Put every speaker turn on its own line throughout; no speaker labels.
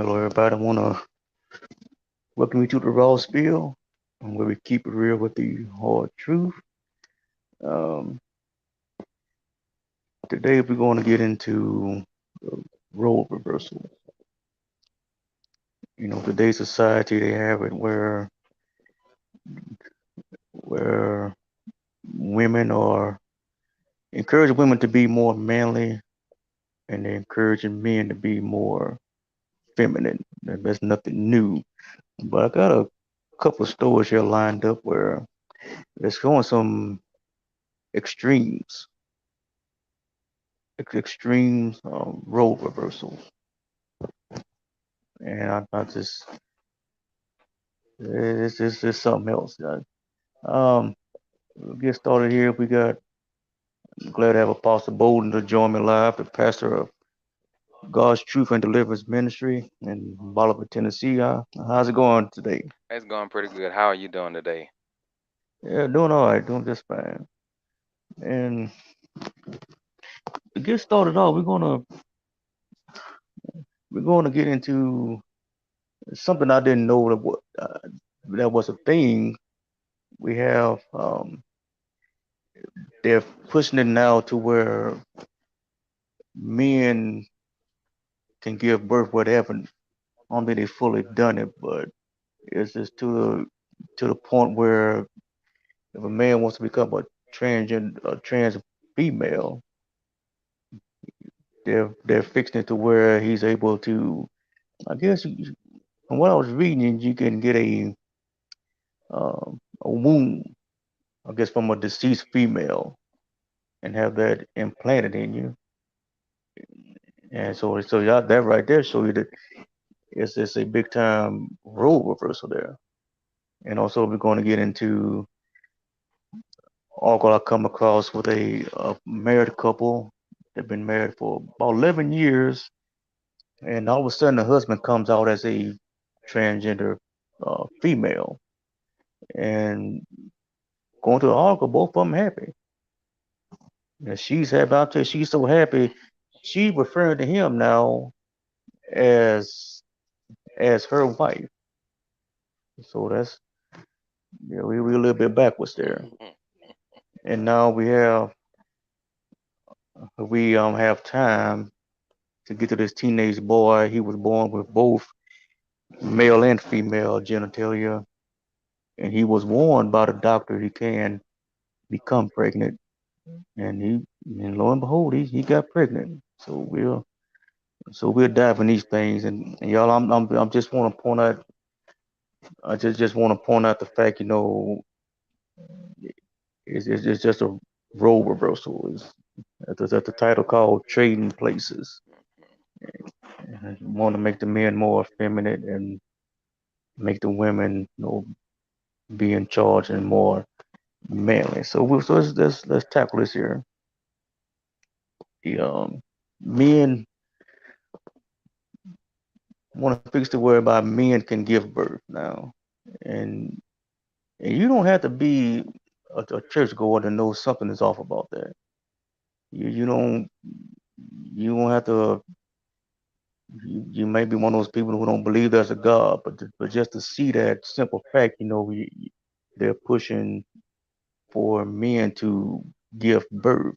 Hello, everybody. I want to welcome you to the Raw Spill, where we keep it real with the hard truth. Um, Today, we're going to get into role reversal. Today's society they have it where women are encouraging women to be more manly, and they're encouraging men to be more feminine. That's nothing new, but I got a couple of stories here lined up where it's showing some extremes extremes role reversals. And I just it's just something else. We'll get started here. We got glad to have Apostle Bolden to join me live, the pastor of God's Truth and Deliverance Ministry in Bolivar, Tennessee. How's it going today?
It's going pretty good. How are you doing today?
Yeah, doing all right, doing just fine. And to get started off, we're gonna get into something I didn't know that was a thing. We have they're pushing it now to where men can give birth whatever. I don't think they fully done it, but it's just to the point where if a man wants to become a trans female, they're fixing it to where he's able to. I guess from what I was reading, you can get a womb, I guess, from a deceased female and have that implanted in you. And so that right there show you that it's a big time role reversal there. And also, we're going to get into article I come across with a married couple. They've been married for about 11 years, and all of a sudden, the husband comes out as a transgender female. And going to the article, both of them happy. And she's happy. I'll tell you, she's so happy. She referring to him now as as her wife. So that's we a little bit backwards there. And now we have time to get to this teenage boy. He was born with both male and female genitalia, and he was warned by the doctor he can become pregnant, and and lo and behold, he got pregnant. So we'll dive in these things, and y'all, I'm just want to point out, I just want to point out the fact, it's just a role reversal. Is That's the title called Trading Places. And want to make the men more effeminate and make the women, be in charge and more manly. So let's tackle this here. The men want to fix the word about men can give birth now, and and you don't have to be a churchgoer to know something is off about that. You don't you won't have to. You may be one of those people who don't believe there's a God, but just to see that simple fact, they're pushing for men to give birth.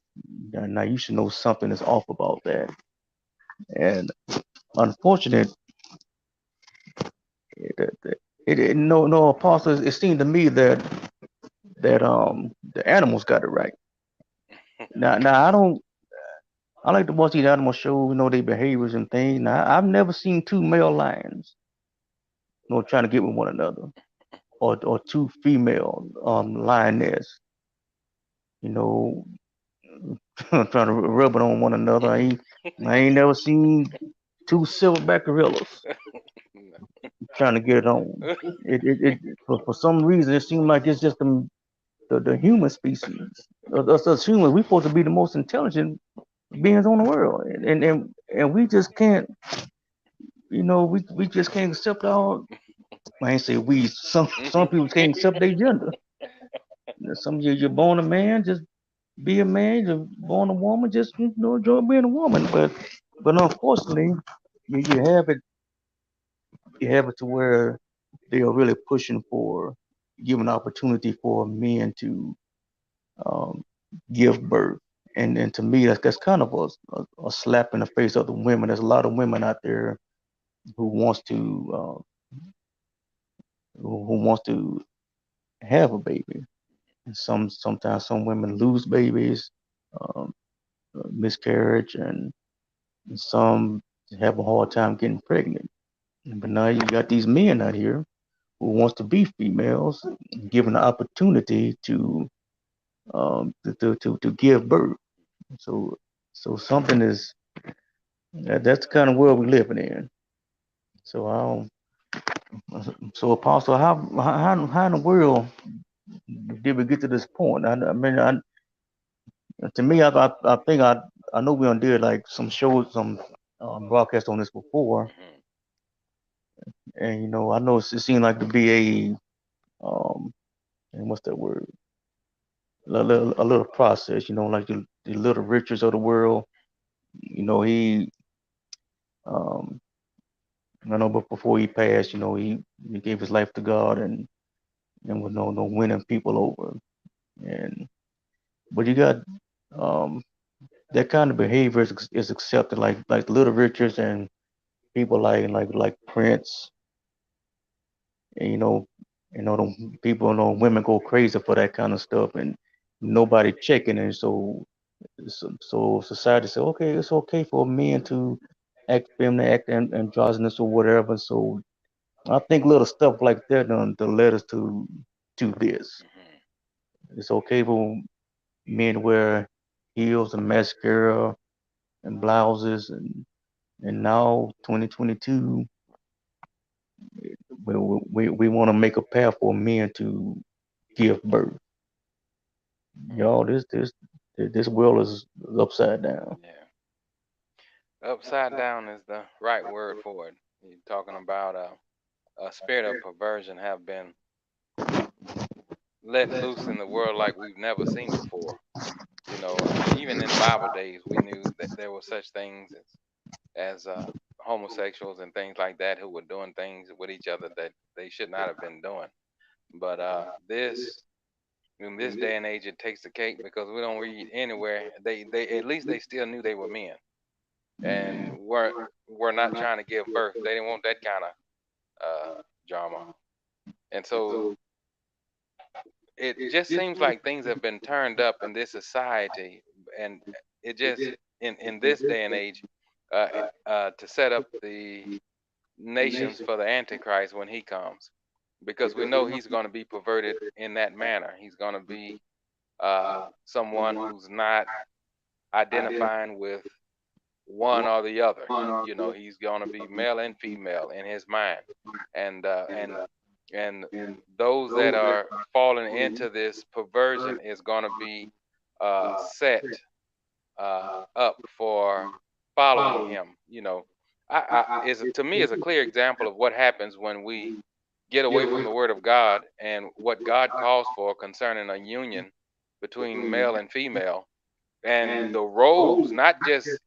Now you should know something is off about that. And unfortunate, no apostles. It seemed to me that the animals got it right. Now I like to watch these animal shows, their behaviors and things. Now I've never seen two male lions, trying to get with one another, or two female lioness, you know, trying to rub it on one another. I ain't never seen two silverback gorillas trying to get it on. For some reason, it seems like it's just the human species. Us as humans, we're supposed to be the most intelligent beings on the world, and we just can't. We just can't accept our. I ain't say we. Some people can't accept their gender. Some you're born a man, just be a man. You're born a woman, just enjoy being a woman. But unfortunately, you have it. you have it to where they are really pushing for giving opportunity for men to um, give birth. And to me, that's kind of a slap in the face of the women. There's a lot of women out there who wants to who wants to have a baby. And sometimes some women lose babies, um, miscarriage, and some have a hard time getting pregnant. But now you got these men out here who wants to be females, given the opportunity to give birth. So something is that's the kind of world we're living in. So I don't, so Apostle, how in the world did we get to this point? I mean, to me, I think I know we done did like some shows, some broadcasts on this before,
Hmm.
and I know it seemed like to be and what's that word? A little process, like the little Richards of the world. He um I know, but before he passed, he gave his life to God and with no winning people over. And but you got um that kind of behavior is accepted, like Little Richards and people like Prince, and the people, women go crazy for that kind of stuff, and nobody checking, and so society said, okay, it's okay for men to act feminine, act androgynous or whatever. So I think little stuff like that done led us to this.
Hmm.
It's okay for men to wear heels and mascara and blouses, and now 2022, we want to make a path for men to give birth. Y'all, this world is upside down.
Yeah. Upside down is the right word for it. You're talking about a spirit of perversion have been let loose in the world like we've never seen before. Even in Bible days, we knew that there were such things as homosexuals and things like that who were doing things with each other that they should not have been doing. But this in this day and age, it takes the cake because we don't read anywhere. They at least they still knew they were men and were not trying to give birth. They didn't want that kind of drama. And so it just seems like things have been turned up in this society, and it just in this day and age, to set up the nations for the Antichrist when he comes, because we know he's going to be perverted in that manner. He's going to be someone who's not identifying with one or the other. He's going to be male and female in his mind, and and those that are falling into this perversion is going to be set up for following him. Is to me is a clear example of what happens when we get away from the word of God and what God calls for concerning a union between male and female, and the roles, not just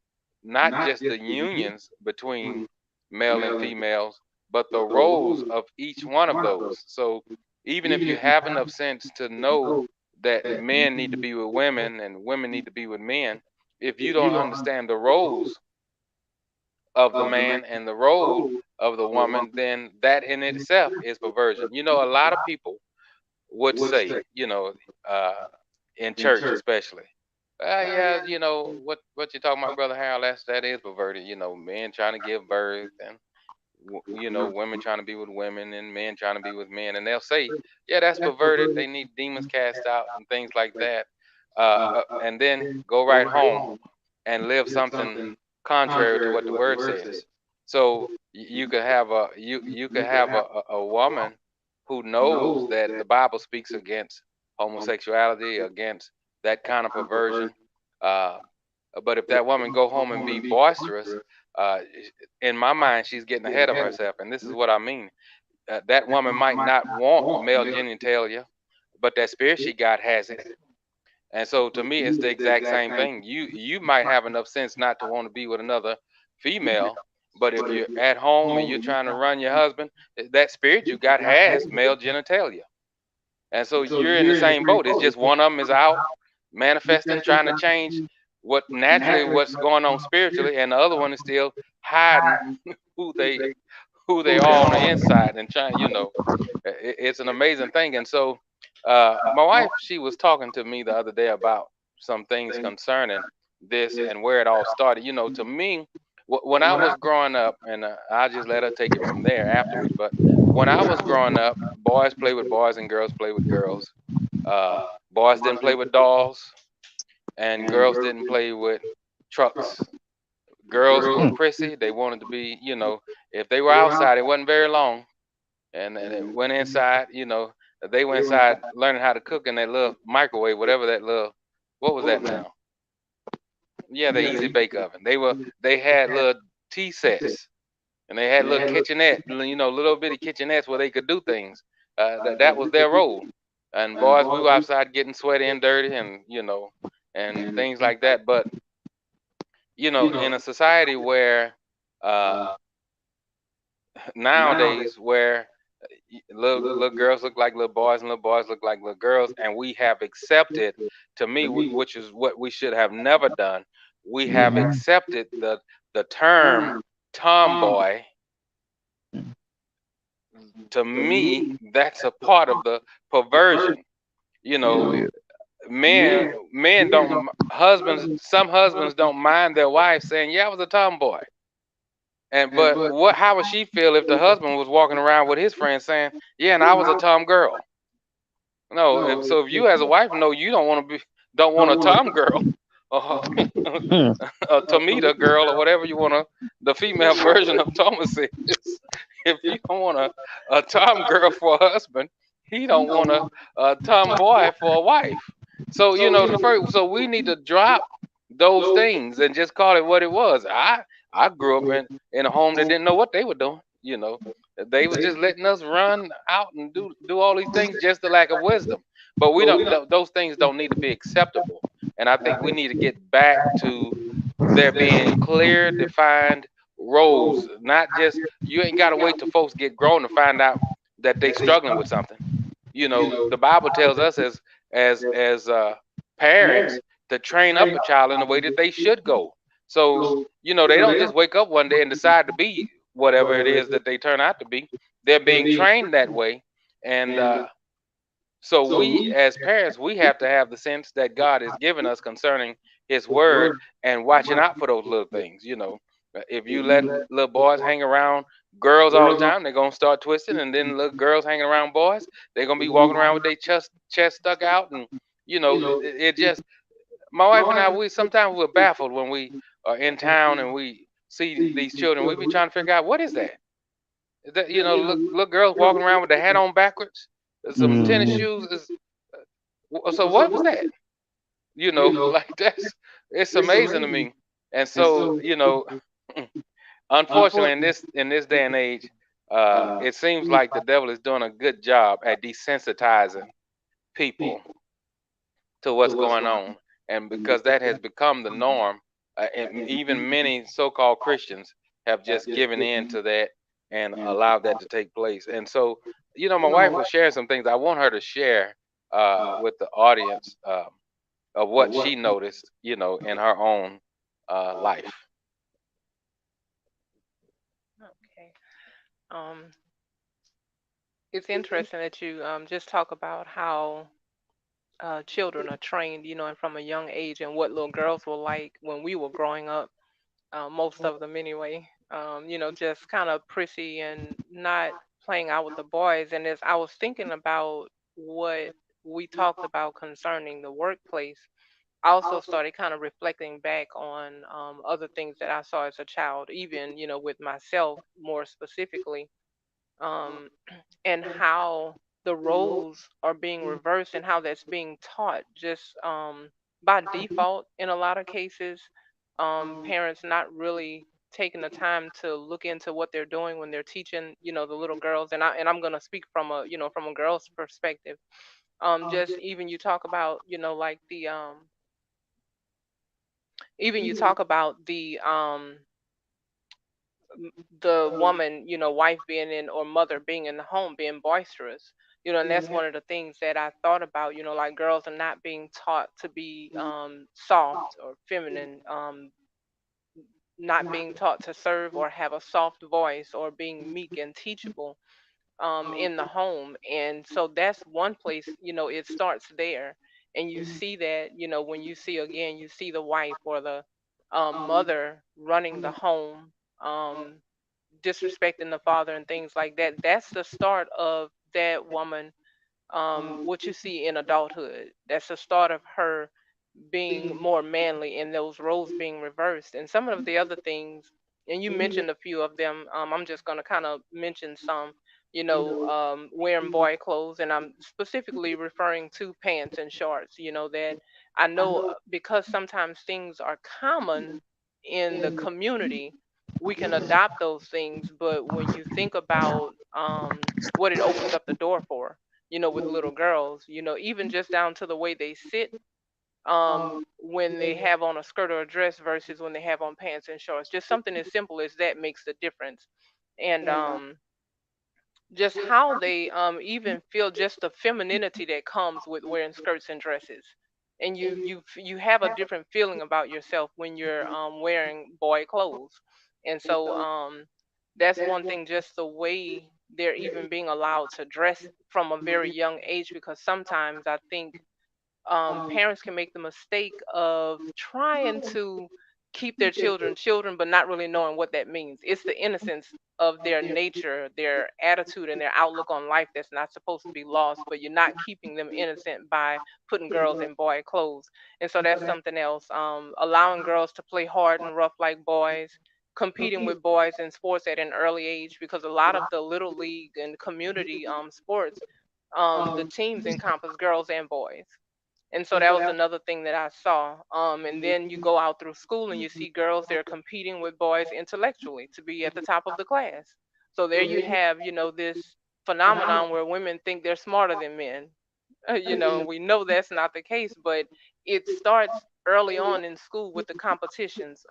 the unions between male and females, but the roles of each one of those. So even if you have enough sense to know that men need to be with women and women need to be with men, if you don't understand the roles of the man and the role of the woman, then that in itself is perversion. A lot of people would say, uh, in church especially, yeah, what you talking about, brother Harold? That is perverted. Men trying to give birth, and women trying to be with women, and men trying to be with men, and they'll say, yeah, that's perverted. They need demons cast out and things like that, and then go right home and live something contrary to what the word says. So you could have a woman who knows that the Bible speaks against homosexuality, against that kind of perversion. Uh, but if that woman go home and be boisterous, uh, in my mind, she's getting ahead of herself. And this is what I mean. That woman might not want male genitalia, but that spirit she got has it. And so to me, it's the exact same thing. You might have enough sense not to want to be with another female, But if you're at home and you're trying to run your husband, that spirit you got has male genitalia. And so you're in the same boat. It's just one of them is out manifesting, trying to change what's going on spiritually, and the other one is still hiding who they who they are on the inside and trying, it's an amazing thing. And so my wife, she was talking to me the other day about some things concerning this and where it all started. To me, when I was growing up, and I'll just let her take it from there afterwards, but when I was growing up, boys play with boys and girls play with girls. uh, Boys didn't play with dolls, and girls didn't play with trucks. Girls were prissy. They wanted to be, if they were outside, it wasn't very long. And it went inside, they went inside learning how to cook in that little microwave, whatever that little, what was that now? Yeah, the easy bake oven. They had little tea sets, and they had little kitchenette, little bitty kitchenettes where they could do things. That was their role. And boys, we were outside getting sweaty and dirty, and and things like that. But in a society where uh, nowadays where little girls look like little boys and little boys look like little girls, and we have accepted, to me, which is what we should have never done. We have accepted the term tomboy. To me, that's a part of the perversion. You know,
Oh yeah.
men don't husbands. Some husbands don't mind their wife saying, "Yeah, I was a tomboy." And but how would she feel if the husband was walking around with his friends saying, "Yeah, and I was a tom girl"? No, if you as a wife know you don't want a tom girl, or
Hmm.
a Tomita girl, or whatever you want to, the female version of Thomas is. If you don't want a tom girl for a husband, he don't want a tomboy for a wife. So so we need to drop those things and just call it what it was. I grew up in a home that didn't know what they were doing. They was just letting us run out and do all these things, just the lack of wisdom. But we don't; those things don't need to be acceptable. And I think we need to get back to there being clear, defined roles. Not just, you ain't got to wait till folks get grown to find out that they struggling with something. The Bible tells us as parents to train up a child in the way that they should go. So they don't just wake up one day and decide to be whatever it is that they turn out to be. They're being trained that way. And so we as parents, we have to have the sense that God has given us concerning his word, and watching out for those little things. If you let little boys hang around girls all the time, they're gonna start twisting, and then little girls hanging around boys, they're gonna be walking around with their chest stuck out, and it just, my wife and I, we sometimes we're baffled when we are in town and we see these children. We be trying to figure out, what is that? Look girls walking around with their hat on backwards, some tennis
Hmm.
shoes. So what was that? Like, that's, it's amazing to me. And so, unfortunately, in this day and age, it seems like the devil is doing a good job at desensitizing people to what's going on, and because that has become the norm, and even many so-called Christians have just given in to that and allowed that to take place. And so, my wife was sharing some things. I want her to share with the audience, of what she noticed, in her own life.
Okay. Um, it's interesting that you just talk about how children are trained, and from a young age, and what little girls were like when we were growing up. Most of them, anyway. Just kind of prissy and not playing out with the boys. And as I was thinking about what we talked about concerning the workplace, I also started kind of reflecting back on other things that I saw as a child, even with myself more specifically, um, and how the roles are being reversed and how that's being taught just by default in a lot of cases. Parents not really taking the time to look into what they're doing when they're teaching, the little girls. And I'm gonna speak from a girl's perspective. Just even you talk about, like the even you talk about the woman, wife being in or mother being in the home being boisterous. And that's one of the things that I thought about, like girls are not being taught to be soft or feminine, not being taught to serve or have a soft voice or being meek and teachable in the home. And so that's one place, it starts there. And you see that, when you see again, you see the wife or the mother running the home, um, disrespecting the father and things like that. That's the start of that woman, what you see in adulthood. That's the start of her being more manly and those roles being reversed. And some of the other things, and you mentioned a few of them, I'm just going to kind of mention some, wearing boy clothes, and I'm specifically referring to pants and shorts, that I know because sometimes things are common in the community, we can adopt those things. But when you think about what it opens up the door for, with little girls, even just down to the way they sit, when they have on a skirt or a dress versus when they have on pants and shorts. Just something as simple as that makes the difference. And just how they even feel, just the femininity that comes with wearing skirts and dresses. And you have a different feeling about yourself when you're wearing boy clothes. And so that's one thing, just the way they're even being allowed to dress from a very young age, because sometimes I think parents can make the mistake of trying to keep their children, but not really knowing what that means. It's the innocence of their nature, their attitude, and their outlook on life that's not supposed to be lost, but you're not keeping them innocent by putting girls in boy clothes. And so that's something else. Allowing girls to play hard and rough like boys, competing with boys in sports at an early age, because a lot of the little league and community sports, the teams encompass girls and boys. And so that was another thing that I saw. And then you go out through school and you see girls, they're competing with boys intellectually to be at the top of the class. So there you have, this phenomenon where women think they're smarter than men. And we know that's not the case, but it starts early on in school with the competitions.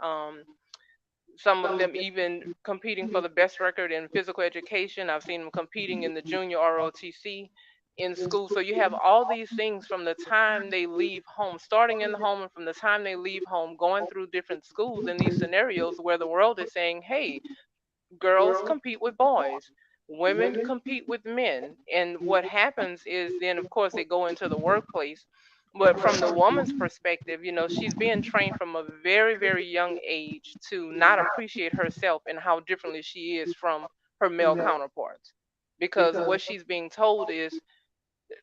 Some of them even competing for the best record in physical education. I've seen them competing in the junior ROTC in school. So you have all these things from the time they leave home, starting in the home, and from the time they leave home, going through different schools in these scenarios where the world is saying, hey, girls compete with boys, women compete with men. And what happens is then, of course, they go into the workplace. But from the woman's perspective, she's being trained from a very, very young age to not appreciate herself and how differently she is from her male counterparts. Because what she's being told is,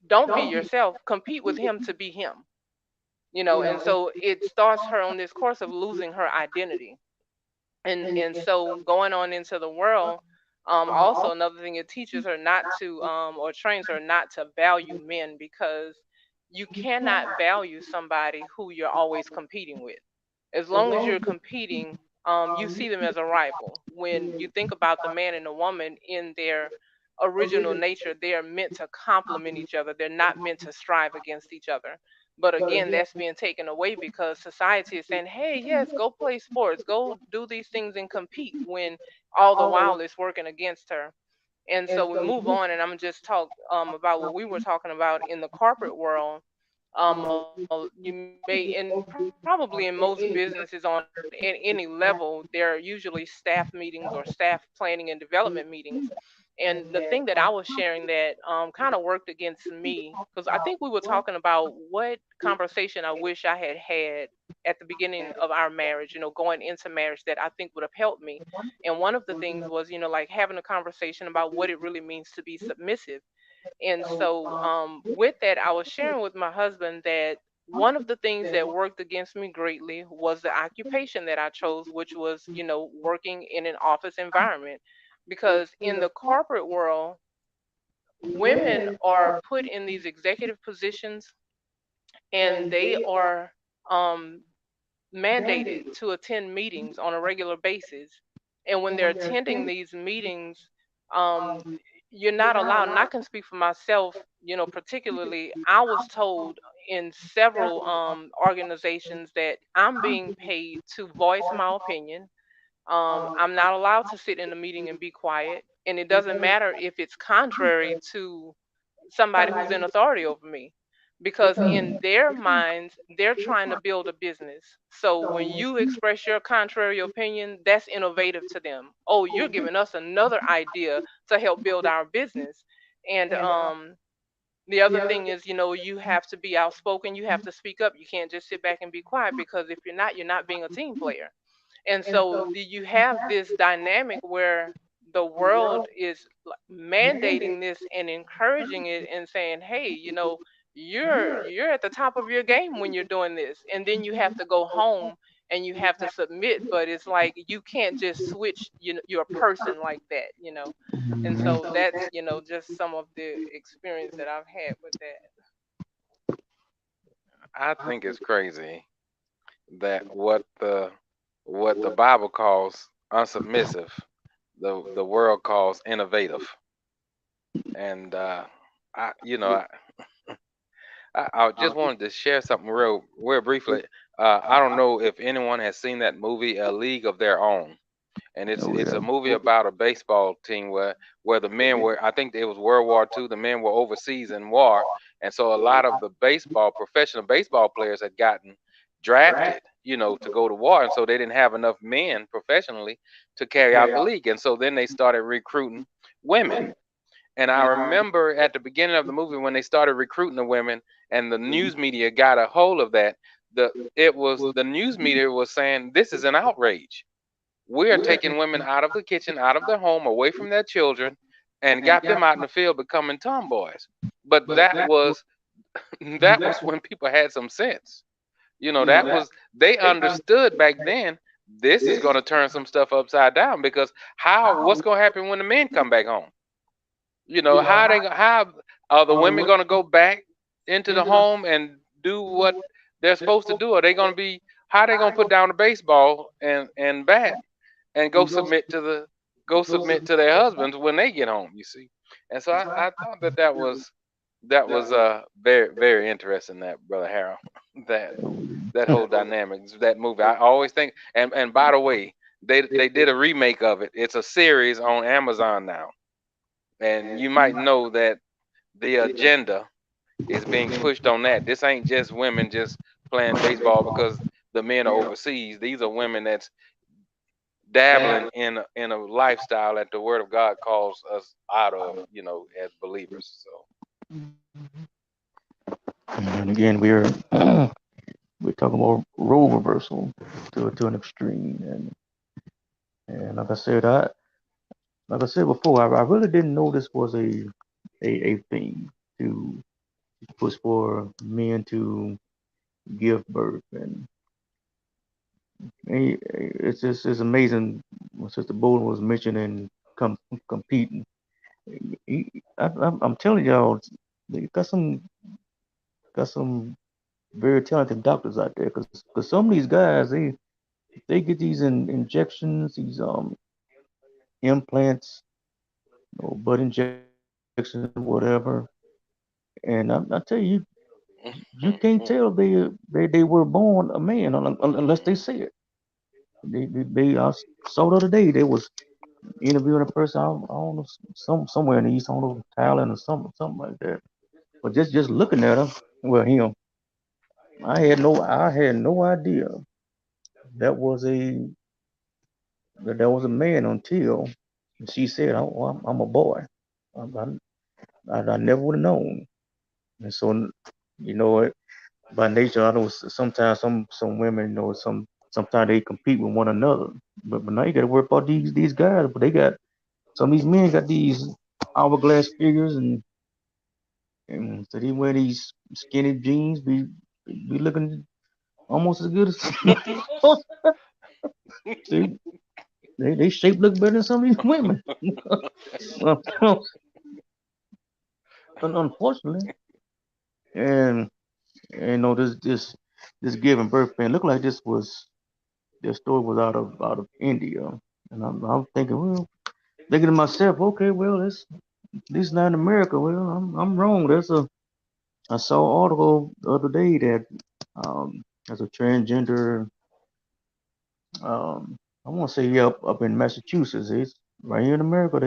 don't be yourself, compete with him to be him. And so it starts her on this course of losing her identity. And so going on into the world, also another thing, it teaches her not to or trains her not to value men, because you cannot value somebody who you're always competing with. As long as you're competing, you see them as a rival. When you think about the man and the woman in their original nature, they are meant to complement each other. They're not meant to strive against each other. But again, that's being taken away because society is saying, hey, yes, go play sports, go do these things and compete, when all the while it's working against her. And so we move on, and I'm just talk about what we were talking about in the corporate world. You may, and probably in most businesses on any level, there are usually staff meetings or staff planning and development meetings. And the thing that I was sharing that kind of worked against me, because I think we were talking about what conversation I wish I had had at the beginning of our marriage, going into marriage, that I think would have helped me. And one of the things was, like having a conversation about what it really means to be submissive. And so, with that, I was sharing with my husband that one of the things that worked against me greatly was the occupation that I chose, which was, working in an office environment. Because in the corporate world, women are put in these executive positions, and they are um, mandated to attend meetings on a regular basis. And when they're attending these meetings, um, you're not allowed, and I can speak for myself, particularly, I was told in several organizations that I'm being paid to voice my opinion, I'm not allowed to sit in a meeting and be quiet, and it doesn't matter if it's contrary to somebody who's in authority over me, because in their minds they're trying to build a business. So when you express your contrary opinion, that's innovative to them. Oh, you're giving us another idea to help build our business. And the other thing is, you have to be outspoken, you have to speak up, you can't just sit back and be quiet, because if you're not being a team player. And so you have this dynamic where the world is mandating this and encouraging it and saying, hey, you're at the top of your game when you're doing this. And then you have to go home and you have to submit, but it's like you can't just switch, your person like that. And so that's, just some of the experience that I've had with that.
I think it's crazy that what the Bible calls unsubmissive, the world calls innovative. And I you know I just wanted to share something real briefly. I don't know if anyone has seen that movie, A League of Their Own, and
Oh
it's
yeah.
a movie about a baseball team where the men were, I think it was World War II. The men were overseas in war, and so a lot of the professional baseball players had gotten drafted, to go to war, and so they didn't have enough men professionally to carry out the league, and so then they started recruiting women. And I remember at the beginning of the movie when they started recruiting the women and the news media got a hold of that, the news media was saying this is an outrage. We are taking women out of the kitchen, out of their home, away from their children, and got them out in the field becoming tomboys. But that was that was when people had some sense. That was they understood back then this is going to turn some stuff upside down because what's going to happen when the men come back home? How are the women going to go back into the home and do what they're supposed to do? Are they going to be how are they going to put down the baseball and bat and go submit to their husbands when they get home, you see? And so I thought that was very very interesting, that brother Harold, that that whole dynamics, that movie. I always think, and by the way, they did a remake of it. It's a series on Amazon now, and you might know that the agenda is being pushed on that. This ain't just women just playing baseball because the men are overseas. These are women that's dabbling in a lifestyle that the Word of God calls us out of, as believers. So
And again, we're talking about role reversal to an extreme, and like I said before, I really didn't know this was a thing to push for men to give birth, and it's amazing. When Sister Bolden was mentioning competing. I'm telling y'all, they got some very talented doctors out there, because some of these guys they get these injections, these implants, butt injections, whatever. And I tell you, you can't tell they were born a man unless they say it. I saw the other day they was interviewing a person, I don't know, somewhere in the east, I don't know, Thailand or something like that. But just looking at him, well, him, I had no idea that was a that was a man until she said, "Oh, I'm a boy." I never would have known. And so, you know, by nature, I know sometimes some women, sometimes they compete with one another. But now you got to worry about these guys. But they got some of these men got these hourglass figures, and so they wear these skinny jeans, be looking almost as good as. See, they shape look better than some of these women. Unfortunately, and this giving birth pain looked like this story was out of India, and I'm thinking, well, thinking to myself, okay, well, this is not in America. Well, I'm wrong. I saw an article the other day that there's a transgender I want to say yeah, up in Massachusetts. It's right here in America.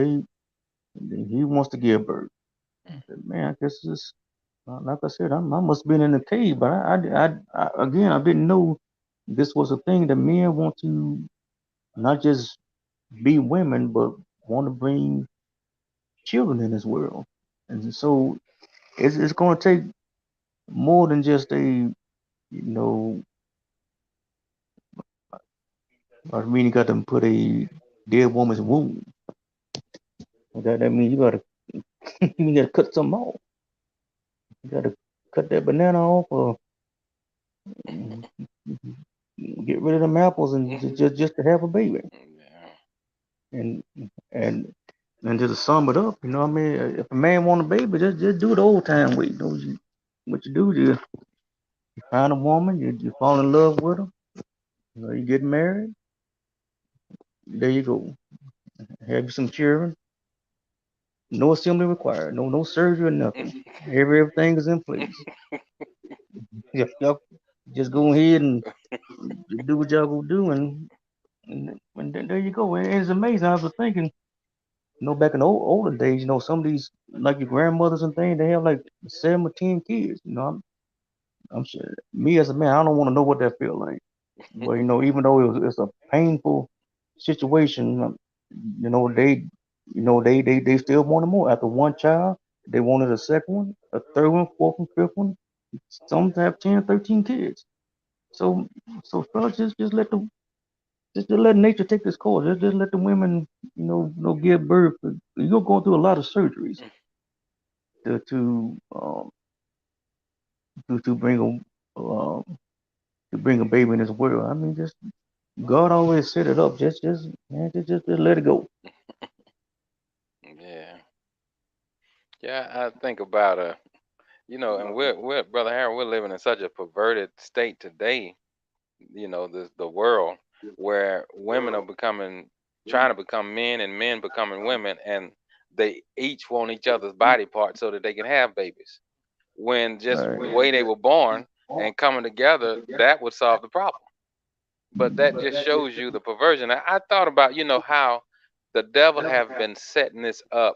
He wants to give birth. I said, man, I guess it's like I said. I must have been in the cave, but again, I didn't know this was a thing that men want to not just be women, but want to bring children in this world. And so it's going to take more than just know, I mean, you got to put a dead woman's womb. That means you got to you got to cut something off. You got to cut that banana off, or get rid of them apples, and just to have a baby.
Yeah.
And and and just to sum it up, I mean, if a man want a baby, just do it the old time way. What you do, you find a woman, you fall in love with her, you get married. There you go. Have you some children. No assembly required. No surgery or nothing. Everything is in place. Y'all just go ahead and do what y'all gonna do, and there you go. And it's amazing. I was thinking, back in the older days, some of these like your grandmothers and things, they have like 7 or 10 kids. I'm sure me as a man, I don't want to know what that feel like. But even though it's a painful situation, they still wanted more. After one child, they wanted a second one, a third one, fourth one, fifth one. Some have 10, 13 kids. So fellas, just let nature take this course. Just let the women, give birth. You're going through a lot of surgeries to to um, to bring a baby in this world. I mean, just God always set it up. Just let it go.
Yeah. Yeah, I think about and we're Brother Harold, we're living in such a perverted state today, the world where women are trying to become men and men becoming women, and they each want each other's body parts so that they can have babies. When just the
Right.
way they were born and coming together, that would solve the problem. But that just shows you the perversion. I thought about, how the devil have been setting this up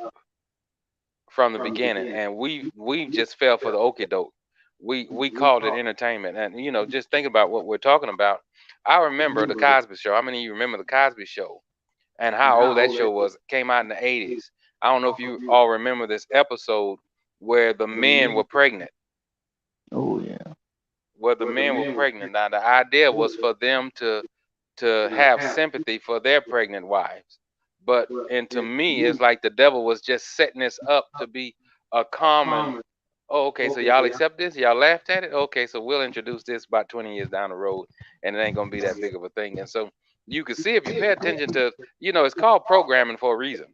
from the beginning, and we just fell for the okie doke. We called it entertainment, and just think about what we're talking about. I remember the Cosby Show. How many of you remember the Cosby Show and how old that show was? It came out in the 80s. I don't know if you all remember this episode where the men were pregnant.
Oh yeah.
Where the men were pregnant. Now the idea was for them to have sympathy for their pregnant wives. But and to me, it's like the devil was just setting this up to be a common. Oh, okay, so y'all accept this? Y'all laughed at it? Okay, so we'll introduce this about 20 years down the road, and it ain't gonna be that big of a thing. And so you can see if you pay attention to, it's called programming for a reason.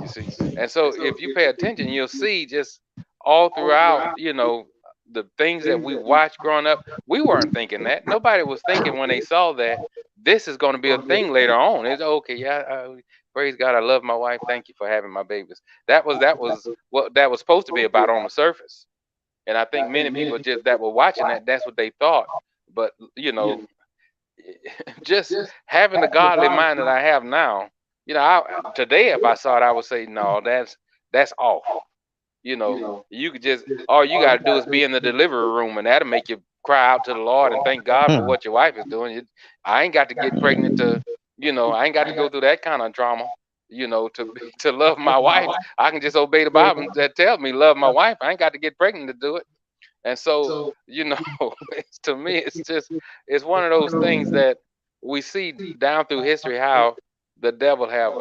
You see, and so if you pay attention, you'll see just all throughout, the things that we watched growing up. We weren't thinking that. Nobody was thinking when they saw that this is going to be a thing later on. It's okay, yeah. Praise God, I love my wife. Thank you for having my babies. That was what that was supposed to be about on the surface. And I think many people just that were watching that, that's what they thought. But just having the godly mind that I have now, today if I saw it, I would say no, that's off. You could just all you got to do is be in the delivery room, and that'll make you cry out to the Lord and thank God for
Hmm.
what your wife is doing. I ain't got to get pregnant to, I ain't got to go through that kind of trauma. To love my wife, I can just obey the Bible that tells me love my wife. I ain't got to get pregnant to do it. And so, to me, it's one of those things that we see down through history how the devil have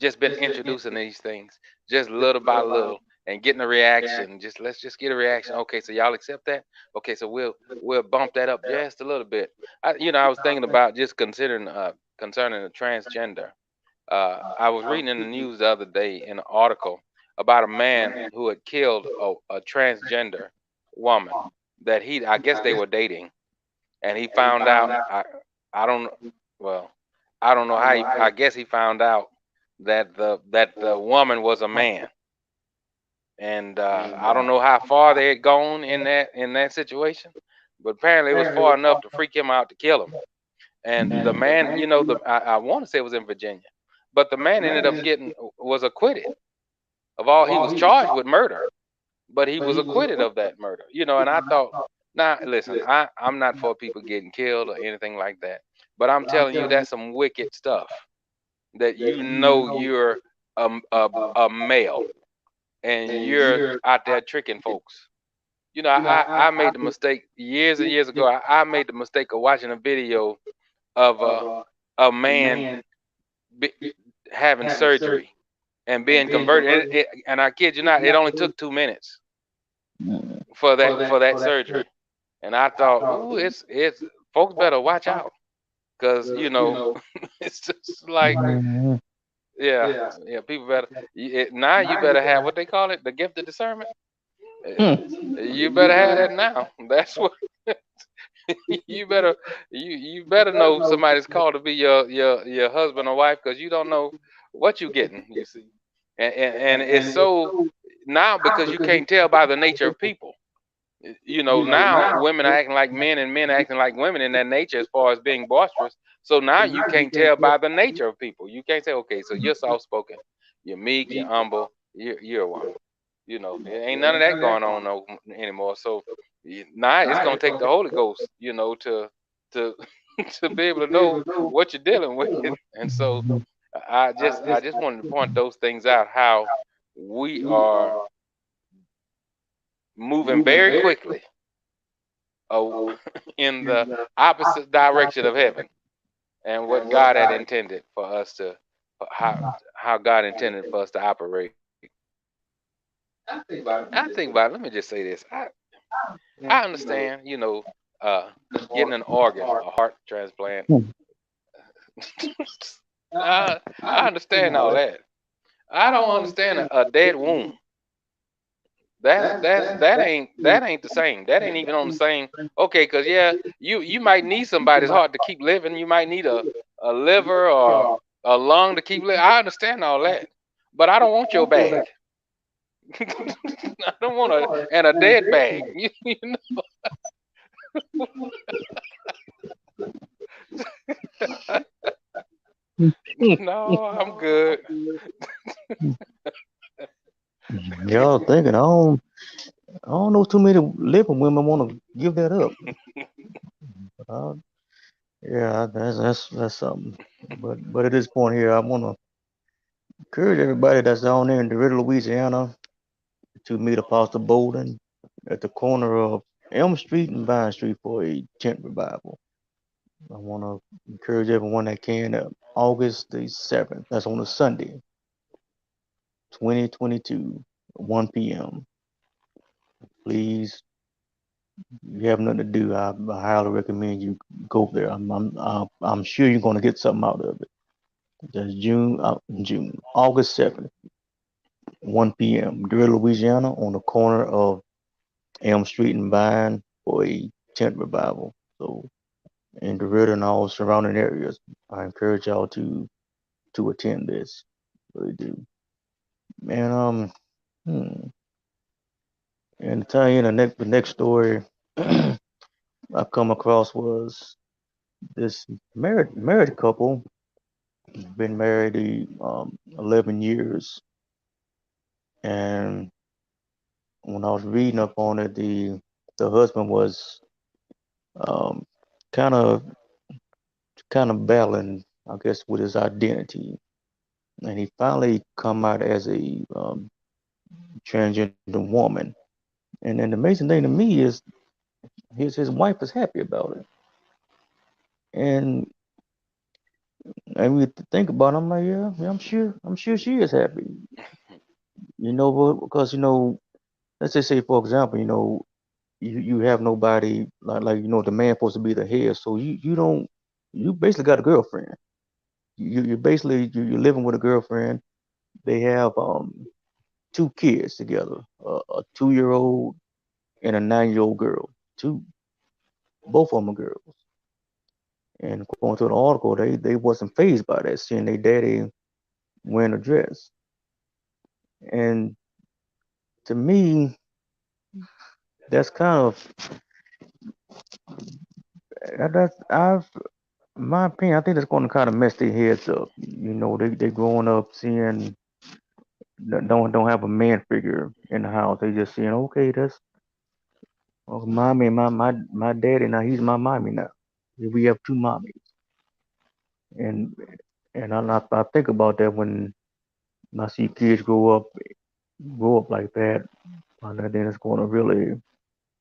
just been introducing these things just little by little and getting a reaction. Just let's just get a reaction. Okay, so y'all accept that? Okay, so we'll bump that up just a little bit. I was thinking about just considering concerning the transgender. I was reading in the news the other day in an article about a man who had killed a transgender woman that I guess they were dating, and he found out. I don't well, I don't know how I guess he found out that the woman was a man, and I don't know how far they had gone in that situation, but apparently it was far enough to freak him out to kill him. And the man, I want to say it was in Virginia, but the man ended up getting was acquitted of all. He was charged with murder, but he was acquitted of that murder. And I thought, now listen, I'm not for people getting killed or anything like that, but I'm telling you that's some wicked stuff. That you're a male and you're out there tricking folks. I made the mistake years and years ago. I made the mistake of watching a video of a man be, having surgery and being converted. And I kid you not, it only took 2 minutes for that surgery. And I thought, ooh, it's folks better watch out, because it's just like,
Mhm.
yeah, yeah, people better. Now you better have what they call it, the gift of discernment. Uh,
Hmm.
You better have that now. That's what you better you better know somebody's called to be your husband or wife, because you don't know what you're getting. You see, and it's so now, because you can't tell by the nature of people. Now women are acting like men and men are acting like women in that nature as far as being boisterous. So now you can't tell by the nature of people. You can't say, okay, so you're soft spoken, you're meek, you're humble, you're a woman. It ain't none of that going on no anymore. So now it's gonna take the Holy Ghost, to to be able to know what you're dealing with. And so I just wanted to point those things out, how we are moving very quickly uh, in the opposite direction of heaven, and what God had intended for us to, how how God intended for us to operate. I think about it. Let me just say this. I understand, getting an organ, a heart transplant.
Hmm.
I understand all that. I don't understand a dead womb. That ain't the same. That ain't even on the same. Okay, because yeah, you might need somebody's heart to keep living. You might need a liver or a lung to keep living. I understand all that, but I don't want your bag. I don't want a dead bag. No, I'm good.
Y'all thinking I don't know too many living women want to give that up. Uh, yeah, that's something. But at this point here, I want to encourage everybody that's down there in DeRidder, Louisiana, to meet Apostle Bolden at the corner of Elm Street and Vine Street for a tent revival. I want to encourage everyone that can. August the 7th. That's on a Sunday, 2022, 1 p.m. Please, if you have nothing to do, I highly recommend you go there. I'm sure you're going to get something out of it. That's August 7th, 1 p.m. Detroit, Louisiana, on the corner of Elm Street and Vine for a tent revival. So in Detroit and all surrounding areas, I encourage y'all to attend this. Really do. And and to tell you the next story I come across was this married couple, been married 11 years, and when I was reading up on it, the husband was um, kind of battling, I guess, with his identity, and he finally come out as a transgender woman. And then the amazing thing to me is his wife is happy about it, and we think about it, I'm like, yeah, I'm sure she is happy, because let's just say for example, you have nobody like the man supposed to be the head, so you don't you basically got a girlfriend. You basically you're living with a girlfriend. They have two kids together, a 2-year old and a 9-year old girl. Two, both of them are girls. And according to the article, they wasn't phased by that, seeing their daddy wearing a dress. And to me, that's kind of that's I've my opinion, I think that's going to kind of mess their heads up. They growing up seeing don't have a man figure in the house. They just seeing, okay, that's mommy and my daddy. Now he's my mommy now. We have two mommies, and I think about that when I see kids grow up like that. And then it's going to really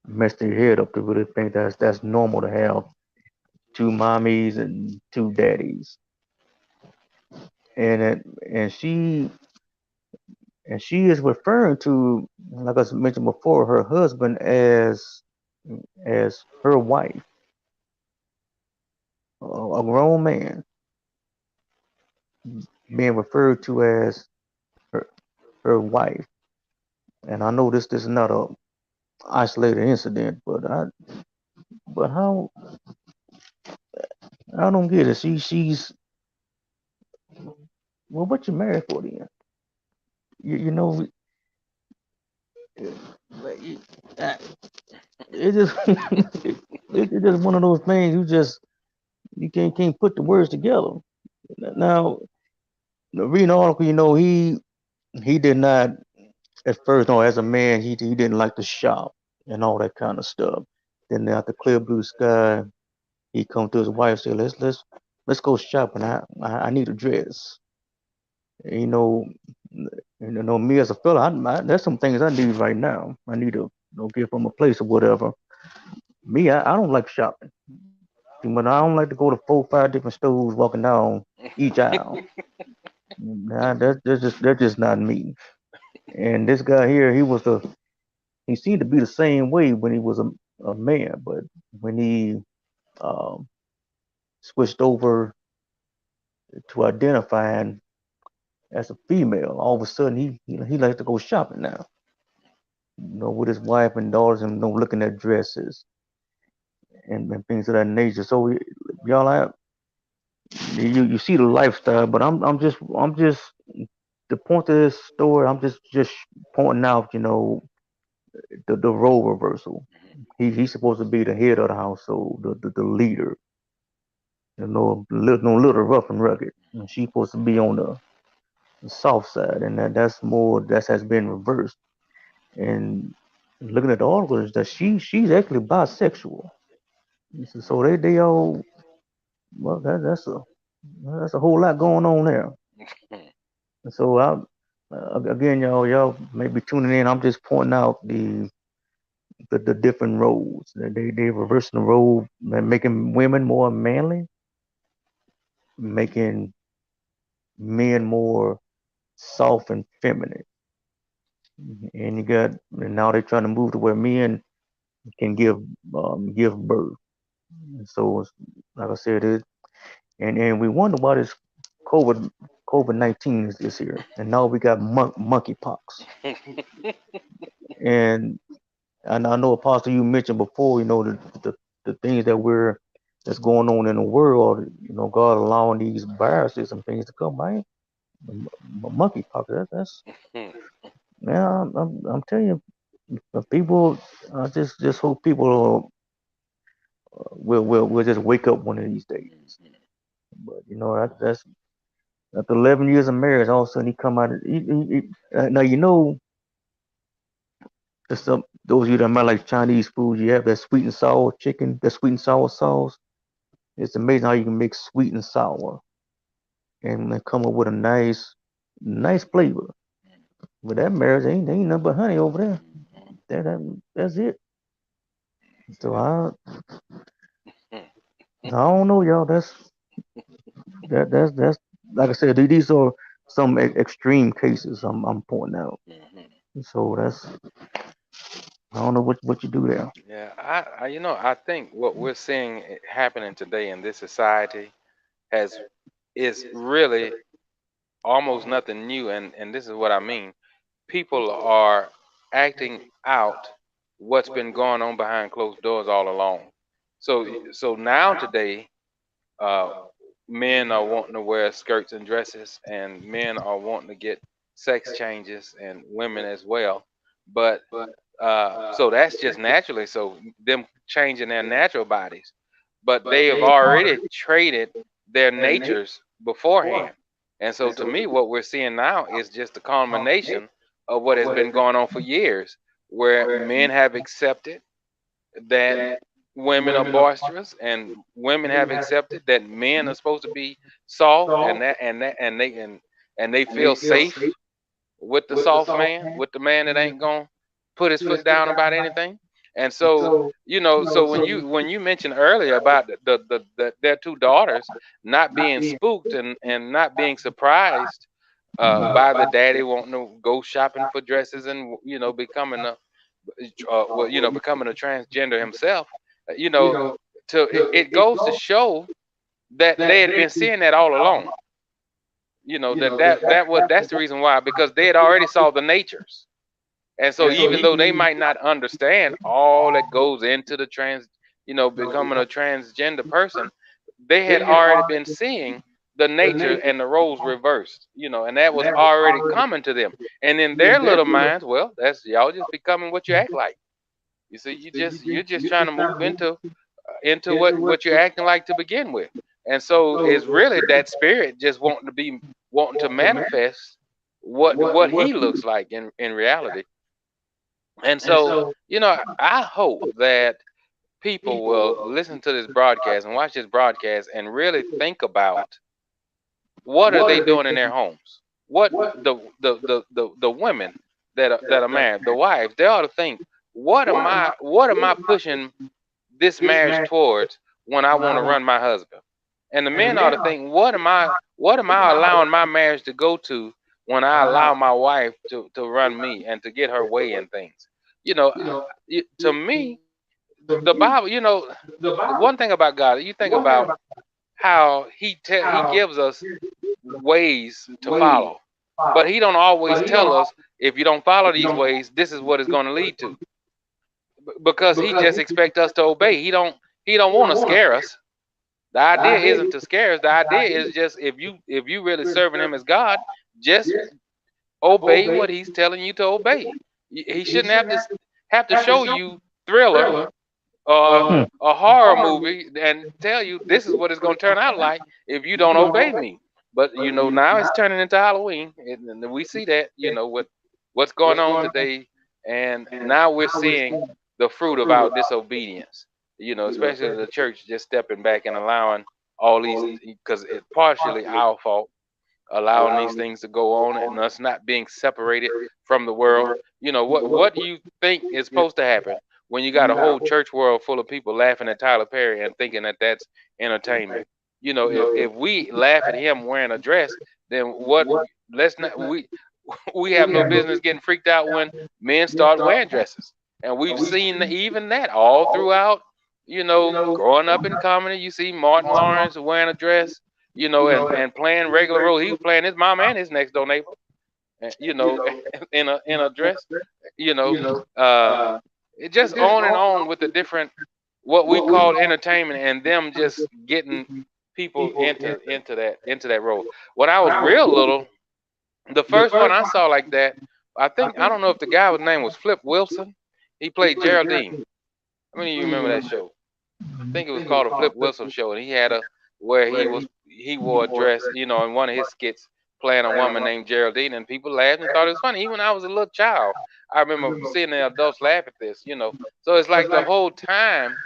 mess their head up to really think that's normal to have two mommies and two daddies. And she is referring to, like I mentioned before, her husband as her wife, a grown man being referred to as her, her wife. And I know this is not a isolated incident, but how I don't get it. She's well, what you married for then? You know, uh, it just it's just one of those things you can't put the words together. Now, reading the article, he did not at first. No, as a man, he didn't like to shop and all that kind of stuff. Then after Clear Blue Sky, he come to his wife and said, let's go shopping. I need a dress. You know, me as a fella, there's some things I need right now. I need to get from a place or whatever. Me, I don't like shopping. But I don't like to go to 4, 5 different stores walking down each aisle. Nah, that's just not me. And this guy here, he seemed to be the same way when he was a man, but when he um, switched over to identifying as a female, all of a sudden he likes to go shopping now. With his wife and daughters, and looking at dresses and things of that nature. So y'all, you see the lifestyle, but I'm just the point of this story. I'm just pointing out, the role reversal. He's supposed to be the head of the household, the leader, no little rough and rugged. And she's supposed to be on the soft side, and that has been reversed. And looking at the articles, that she's actually bisexual. So they all, well, that's a whole lot going on there. And so again, y'all may be tuning in. I'm just pointing out the different roles. They reversing the role, making women more manly, making men more soft and feminine. And now they're trying to move to where men can give birth. And so like I said, and we wonder why this COVID COVID-19 is here, and now we got monkeypox. And I know, Apostle, you mentioned before, the things that's going on in the world. God allowing these viruses and things to come, right? Monkeypox. That's man. I'm telling you, people. I just hope people will just wake up one of these days. But that's after 11 years of marriage, all of a sudden he come out. Now those of you that might like Chinese food, you have that sweet and sour chicken, that sweet and sour sauce. It's amazing how you can mix sweet and sour and come up with a nice flavor. But that marriage ain't nothing but honey over there. That's it. So I don't know, y'all. That's like I said. These are some extreme cases I'm pointing out. So I don't know what you do there.
Yeah, I think what we're seeing happening today in this society has is really almost nothing new, and this is what I mean. People are acting out what's been going on behind closed doors all along. So now today, uh, men are wanting to wear skirts and dresses, and men are wanting to get sex changes, and women as well. But so that's just naturally so them changing their natural bodies. but they have already traded their natures beforehand. And so to me, what we're seeing now is just the culmination of what has been going on for years, where men have accepted that women are boisterous, and women have accepted that men are supposed to be soft, and they feel safe with the soft man, with the man that ain't gonna put his foot down about anything. And so, so when you mentioned earlier about their two daughters not being spooked and not being surprised by the daddy wanting to go shopping for dresses and becoming a becoming a transgender himself, you know, it goes to show that they had been seeing that all along. That's the reason why, because they had already saw the natures. And so even though they might not understand all that goes into the becoming a transgender person, they had already been seeing the nature and the roles reversed, and that was already coming to them. And in their little minds, well, that's y'all just becoming what you act like. You see, you're just trying to move into what you're acting like to begin with. And so it's really that spirit just wanting to manifest what he looks like in reality. And so, I hope that people will listen to this broadcast and watch this broadcast and really think about what are they doing in their homes. What the women that are married, the wives, they ought to think, what am I pushing this marriage towards when I want to run my husband? And the men ought to think, what am I allowing my marriage to go to when I allow my wife to run me and to get her way in things? To me, the Bible, the one thing about God, you think about how he gives us ways to follow, but he don't always tell us, if you don't follow these ways, this is what it's going to lead to, because he just expects us to obey. He don't want to scare us. The idea isn't to scare us. The idea is just, if you really serving him as God, just obey what he's telling you to obey. He shouldn't have to show you Thriller or
Hmm.
a horror movie and tell you this is what it's going to turn out like if you don't obey me. But now it's turning into Halloween, and we see that, what's going on today, and now we're seeing the fruit of our disobedience. Especially the church just stepping back and allowing all these, because it's partially our fault, allowing these things to go on and us not being separated from the world. What do you think is supposed to happen when you got a whole church world full of people laughing at Tyler Perry and thinking that that's entertainment? If we laugh at him wearing a dress, then what? Let's not we have no business getting freaked out when men start wearing dresses. And we've seen even that all throughout, growing up in comedy. You see Martin Lawrence wearing a dress, and playing regular role. He was playing his mom and his next door neighbor, in a dress, you know, uh, it just on and on with the different, what we call entertainment, and them just getting people into that role. When I was real little, the first one I saw like that, I don't know if the guy's name was Flip Wilson. He played Geraldine. How many of you remember that show? I think it was called a Flip Wilson show, and he had where he wore a dress, in one of his skits, playing a woman named Geraldine, and people laughed and thought it was funny. Even when I was a little child, I remember seeing the adults laugh at this. So it's like the whole time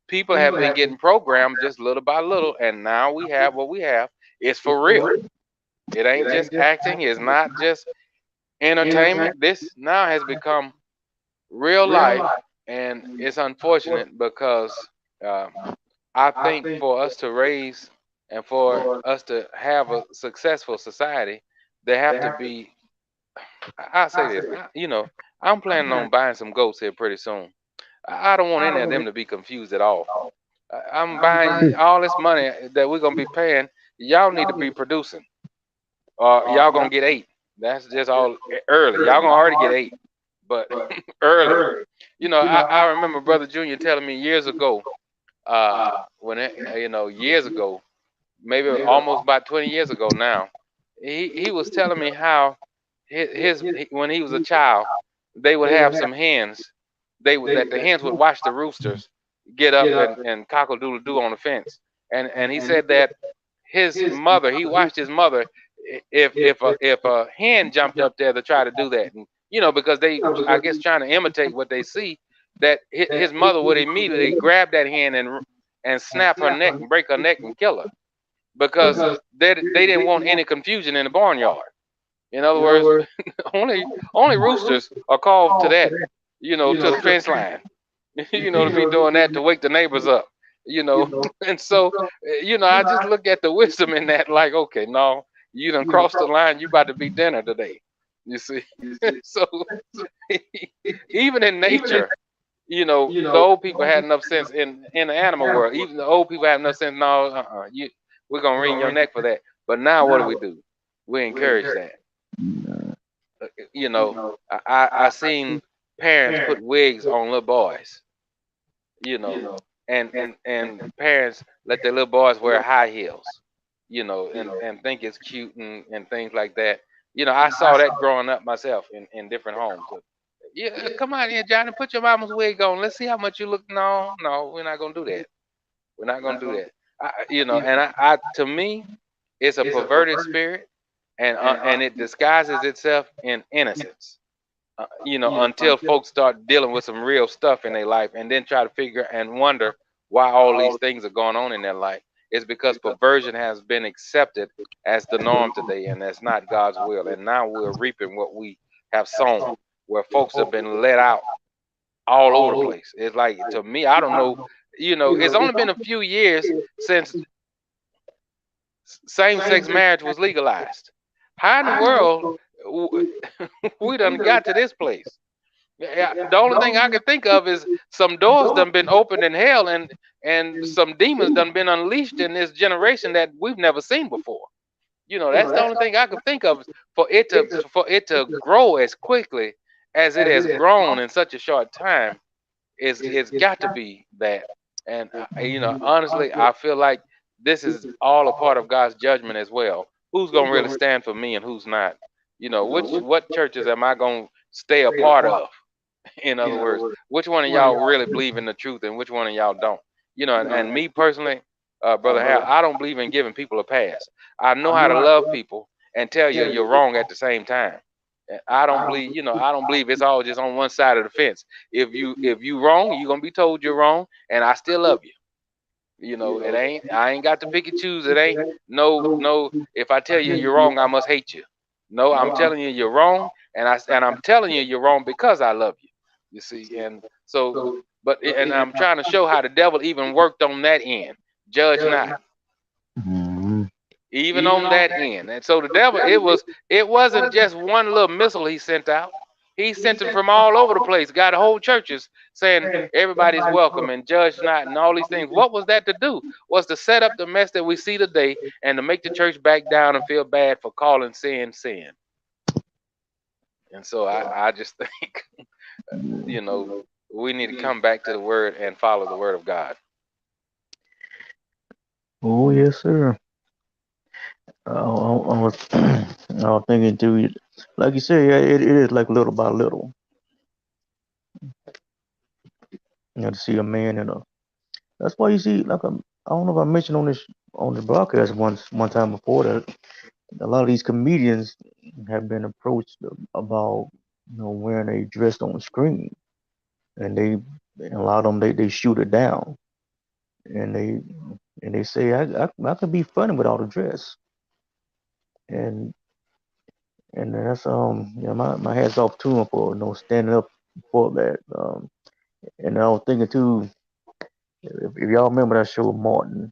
people have been getting programmed just little by little, and now we have what we have. It's for real. It ain't just acting. It's not just entertainment. This now has become real life, and it's unfortunate because uh, I think for us to raise and for us to have a successful society, there have to be. I'll say this. I'm planning on buying some goats here pretty soon. I don't want any of them to be confused at all. I'm buying all this money that we're gonna be paying. Y'all need to be producing, or y'all gonna get eight. That's just all early. Y'all gonna already get eight, but early. I remember Brother Junior telling me years ago, years ago, maybe almost about 20 years ago now, he was telling me how when he was a child, they would have some hens. That the hens would watch the roosters get up and cockle doodle doo on the fence. And he said that his mother, he watched his mother, if a hen jumped up there to try to do that, and because they, I guess, trying to imitate what they see, that his mother would immediately grab that hen and snap her neck and break her neck and kill her, because they didn't want any confusion in the barnyard. In other words, only roosters are called to that, to the fence line, to be doing that to wake the neighbors up, and so, I just look at the wisdom in that, like, okay, no, you done crossed the line, you about to be dinner today, you see. So even in nature, the old people had enough sense in the animal world. Even the old people had enough sense. No, we're gonna wring your neck for that. But now, what do? We encourage that. I seen parents put wigs on little boys. You know, and parents let their little boys wear high heels. And think it's cute and things like that. I saw that growing up myself in different homes. Yeah, come on here, Johnny. Put your mama's wig on. Let's see how much you look. No, no, we're not gonna do that. We're not gonna do that. And to me, it's a perverted spirit, and it disguises itself in innocence. Until folks start dealing with some real stuff in their life, and then try to figure and wonder why all these things are going on in their life. It's because perversion has been accepted as the norm today, and that's not God's will. And now we're reaping what we have sown, where folks have been let out all over the place. It's like, to me, I don't know. It's only been a few years since same-sex marriage was legalized. How in the world we done got to this place? Yeah, the only thing I can think of is some doors done been opened in hell, and some demons done been unleashed in this generation that we've never seen before. That's the only thing I can think of, for it to grow as quickly as it has grown in such a short time. It's got to be that. And honestly, I feel like this is all a part of God's judgment as well. Who's gonna really stand for me and who's not? What churches am I gonna stay a part of? In other words, which one of y'all really believe in the truth and which one of y'all don't? And me personally, Brother Hal, I don't believe in giving people a pass. I know how to love people and tell you you're wrong at the same time. I don't believe, I don't believe it's all just on one side of the fence. If you wrong, you're gonna be told you're wrong, and I still love you. I ain't got to pick and choose. It ain't no. If I tell you you're wrong, I must hate you. No, I'm telling you you're wrong, and I'm telling you you're wrong because I love you. You see, and so, and I'm trying to show how the devil even worked on that end. Judge not,
Mhm.
even on that end. And so the devil, it wasn't just one little missile he sent out. He sent them from all over the place. Got whole churches saying everybody's welcome and judge not and all these things. What was that to do? Was to set up the mess that we see today, and to make the church back down and feel bad for calling sin sin. And so I just think, we need to come back to the word and follow the word of God.
Oh yes, sir. I was I was thinking too, like you say, yeah, it is like little by little. To see a man in a. That's why you see, like, I don't know if I mentioned on the broadcast one time before, that a lot of these comedians have been approached about wearing a dress on the screen, and a lot of them, they shoot it down, and they say I could be funny without a dress, and that's my hats off to him for standing up for that. And I was thinking too, if y'all remember that show Martin,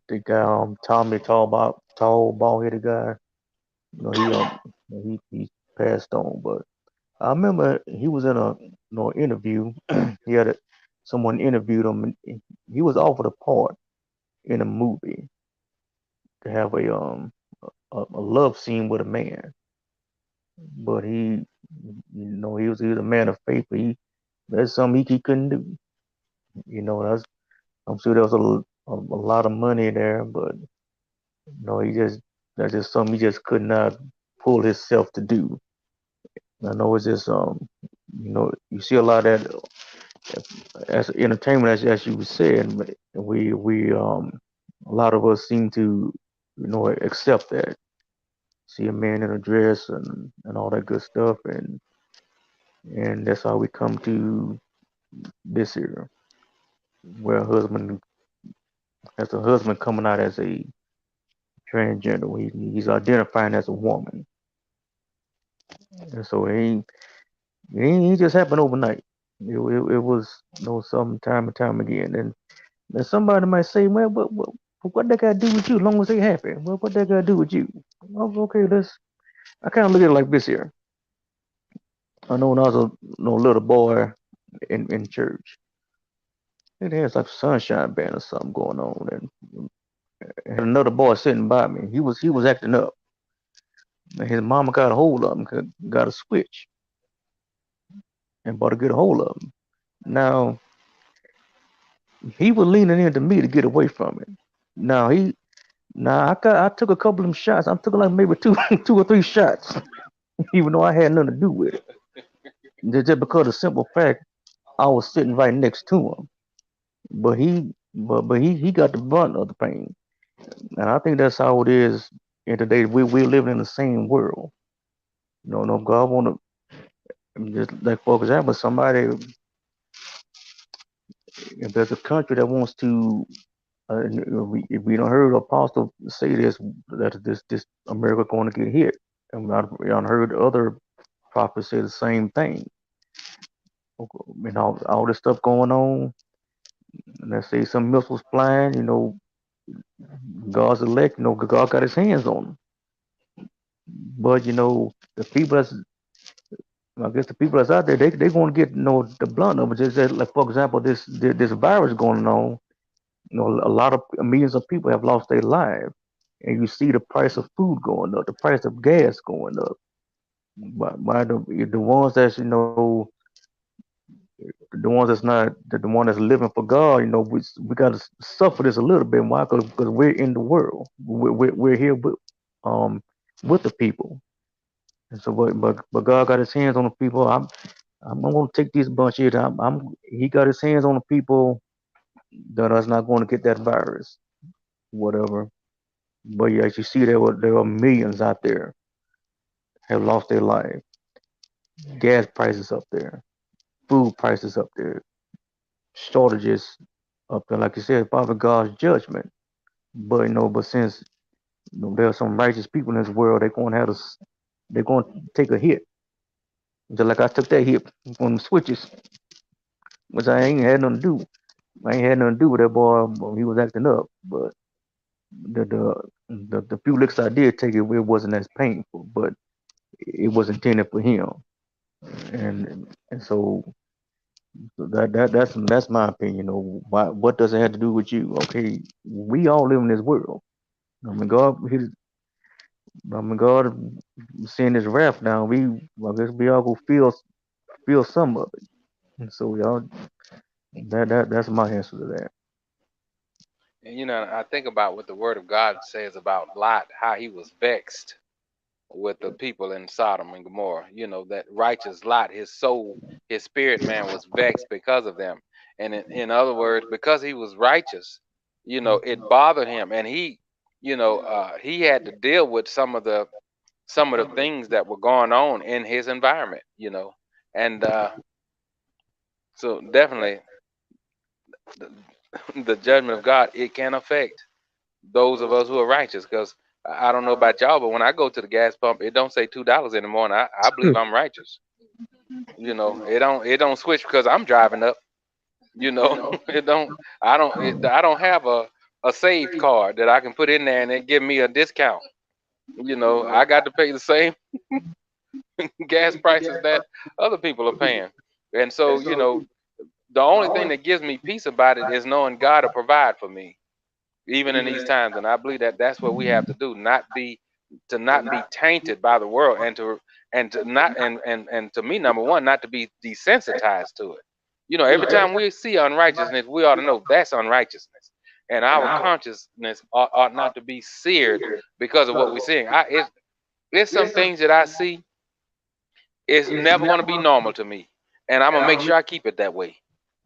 the guy, Tommy, tall bald headed guy, he passed on, but I remember he was in a interview. He had someone interviewed him, and he was offered a part in a movie to have a love scene with a man, but he was a man of faith. But that's something he couldn't do. That's, I'm sure there was a lot of money there, but he just that's just something he just could not pull himself to do. I know it's just you see a lot of that as entertainment, as you said, we a lot of us seem to accept that. See a man in a dress and all that good stuff, and that's how we come to this here, where a husband as a husband coming out as a transgender. He's identifying as a woman, and so it ain't just happened overnight. It was some time and time again, and somebody might say, well, what that got to do with you? As long as they happy, well, what that got to do with you? Okay, let's. I kind of look at it like this here. I know when I was a little boy in church, it had like a sunshine band or something going on, and had another boy sitting by me. He was acting up, and his mama got a hold of him, got a switch, and bought to get a hold of him. Now he was leaning into me to get away from it. Now I took a couple of them shots. I took like maybe two two or three shots, even though I had nothing to do with it. Just because of the simple fact I was sitting right next to him. But he got the brunt of the pain. And I think that's how it is in today. We're living in the same world. No, God wanna just like for example, somebody if there's a country that wants to if we don't heard apostle say this that this America going to get hit, and I heard other prophets say the same thing. And all this stuff going on, and let's say some missiles flying, God's elect, God got his hands on them. But the people that's I guess the people that's out there, they going to get the blunt of it. Just like for example, this virus going on. A lot of millions of people have lost their lives, and you see the price of food going up, the price of gas going up. But by the ones that's the ones that's not the one that's living for God, we got to suffer this a little bit. Why? Because we're in the world. We're here um with the people. And so, but God got His hands on the people. I'm gonna take this bunch here. He got His hands on the people that is not going to get that virus, whatever. But yeah, as you see, there are millions out there have lost their life. Gas prices up there, food prices up there, shortages up there. Like you said, probably God's judgment. But since there are some righteous people in this world, they're going to take a hit. Just like I took that hit on the switches, which I ain't had nothing to do. I ain't had nothing to do with that boy. He was acting up, but the the few licks I did take, it wasn't as painful, but it was intended for him. And so that's my opinion. What does it have to do with you? Okay, we all live in this world. I mean, God send His wrath down. I guess we all go feel some of it. And so y'all, that's my answer to that.
And I think about what the Word of God says about Lot, how he was vexed with the people in Sodom and Gomorrah. That righteous Lot, his soul, his spirit man was vexed because of them. And in other words, because he was righteous, it bothered him, and he had to deal with some of the things that were going on in his environment. And so definitely the, the judgment of God, it can affect those of us who are righteous. Because I don't know about y'all, but when I go to the gas pump, it don't say $2 anymore, and I believe I'm righteous. It don't switch because I'm driving up. It don't. I don't have a saved card that I can put in there and it give me a discount. I got to pay the same gas prices that other people are paying. And so, the only thing that gives me peace about it is knowing God will provide for me, even in these times. And I believe that that's what we have to do, not be tainted by the world, and to not and to me, number one, not to be desensitized to it. Every time we see unrighteousness, we ought to know that's unrighteousness, and our consciousness ought not to be seared because of what we're seeing. It's some things that I see. It's never going to be normal to me, and I'm gonna make sure I keep it that way.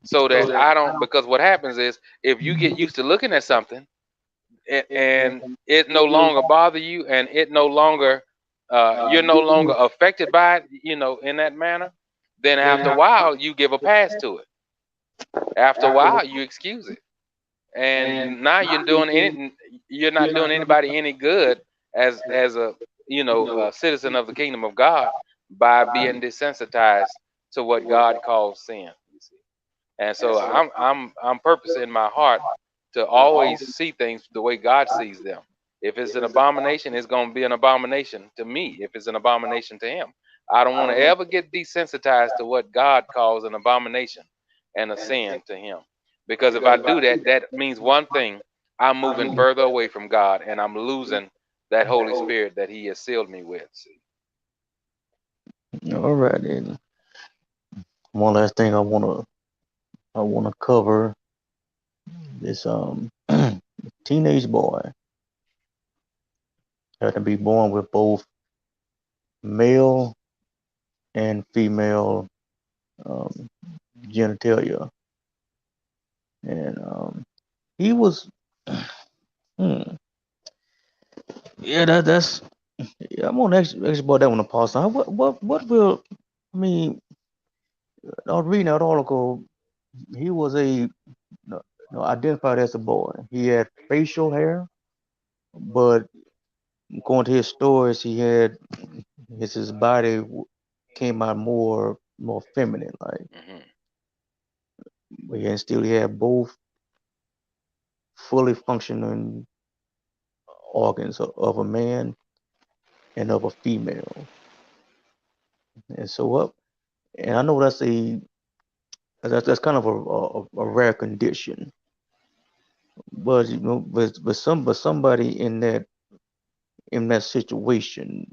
so that I don't, because what happens is if you get used to looking at something and it no longer bother you, and it no longer you're no longer affected by it, in that manner, then after a while you give a pass to it. After a while you excuse it, and now you're not doing anybody any good as a a citizen of the kingdom of God by being desensitized to what God calls sin. You see, and so I'm purpose in my heart to always see things the way God sees them. If it's an abomination, it's going to be an abomination to me. If it's an abomination to Him, I don't want to ever get desensitized to what God calls an abomination and a sin to Him, because if I do that, that means one thing: I'm moving further away from God, and I'm losing that Holy Spirit that He has sealed me with. See?
All right, and one last thing I wanna cover this teenage boy had to be born with both male and female um, genitalia, and he was hmm, yeah, that's yeah, I'm gonna ask about that one, Apostle. What will I mean? I was reading that article. He was identified as a boy. He had facial hair, but according to his stories, he had his body came out more feminine, like,
Hmm.
but yet still he had both fully functioning organs of a man and of a female. And so up, and I know that's kind of a rare condition, but but somebody in that situation,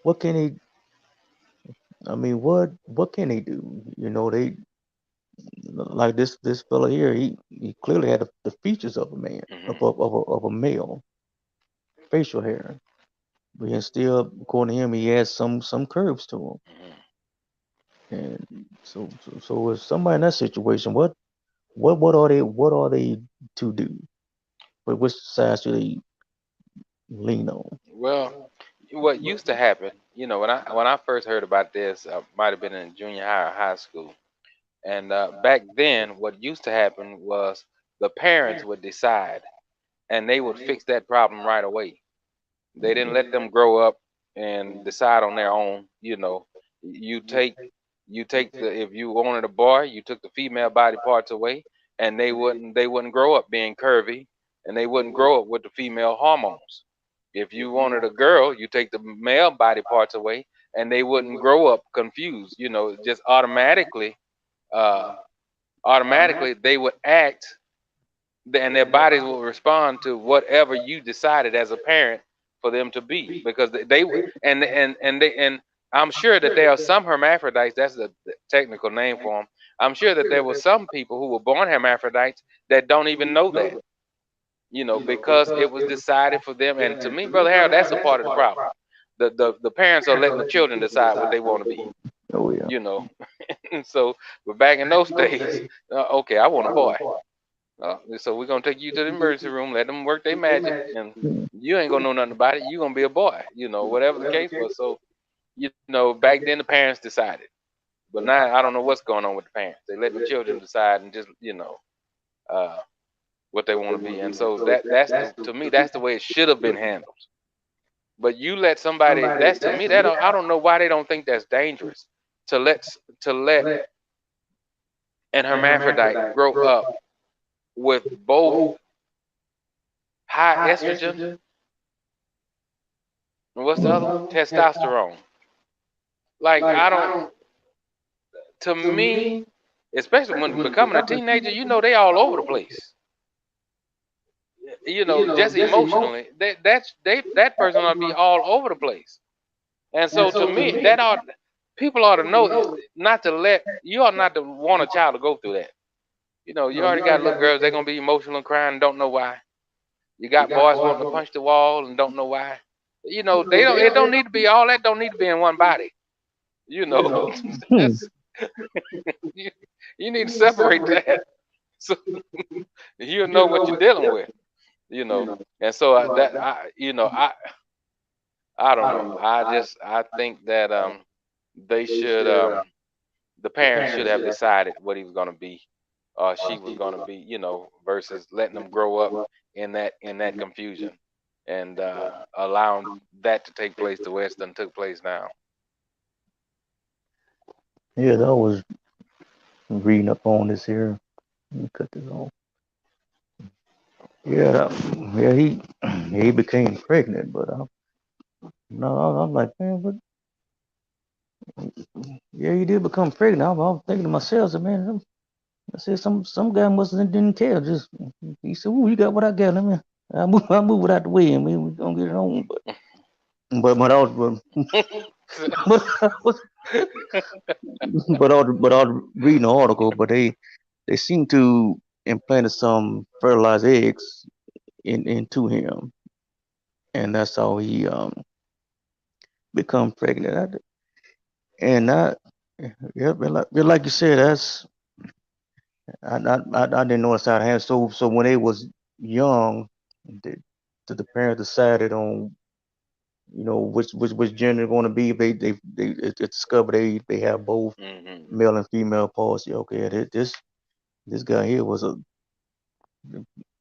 what can he? I mean, what can he do? They like this fella here. He clearly had the features of a man,
Hmm.
of a male, facial hair, but yet still, according to him, he has some curves to him.
Hmm.
And so if somebody in that situation, what are they to do? But which side should they lean on?
Well, what used to happen, when I first heard about this, might have been in junior high or high school. And back then, what used to happen was the parents would decide, and they would fix that problem right away. They didn't let them grow up and decide on their own. You take the if you wanted a boy, you took the female body parts away, and they wouldn't grow up being curvy, and they wouldn't grow up with the female hormones. If you wanted a girl, you take the male body parts away, and they wouldn't grow up confused. Just uh, automatically they would act, and their bodies will respond to whatever you decided as a parent for them to be, because they would, and I'm sure that there are some hermaphrodites. That's the technical name for them. I'm sure that there were some people who were born hermaphrodites that don't even know that, because it was decided for them. And to me, Brother Harold, that's a part of the problem. The parents are letting the children decide what they want to be,
Oh yeah.
you know. And so, but back in those days, okay, I want a boy. So we're gonna take you to the emergency room, let them work their magic, and
Mm.
you ain't gonna know nothing about it. You're gonna be a boy, whatever the case was. So, back then the parents decided, but now I don't know what's going on with the parents. They letting the children decide and just, uh, what they want to be. And so to me, that's the way it should have been handled. But you let somebody, that's to me, that I don't know why they don't think that's dangerous to let an hermaphrodite grow up with both high estrogen, and what's the other one? Testosterone. Like, I don't, to me, especially when becoming a teenager, they all over the place. Just emotionally, that person ought to be all over the place. And so to me, people ought to know not to let, you ought not to want a child to go through that. You already got little girls, they're gonna be emotional and crying and don't know why. You got boys wanting to punch the wall and don't know why. They don't, it don't need to be, all that don't need to be in one body. You know,
Hmm.
just You, you need to separate that so you'll know what you're dealing with, you know. And so that I don't know. I think that they should the parents should have decided what he was going to be, or she was going to be, versus letting them grow up in that confusion and allowing that to take place the way it's done took place now.
Yeah, I was reading up on this here. Let me cut this off. Yeah, yeah, he became pregnant, but no, I'm like, man, but yeah, he did become pregnant. I'm thinking to myself, I said, man, I said some guy must have didn't care. Just he said, "Ooh, you got what I got. Let me, I move it out the way, and we gonna get it on." But I was but I was but I was reading the article, but they seem to implanted some fertilized eggs into him, and that's how he become pregnant. And that, yeah, but like you said, that's I didn't notice how to handle. So when they was young, the, the parents decided on which gender going to be. If they discovered they have both
Hmm.
male and female parts. Yeah, okay, this guy here was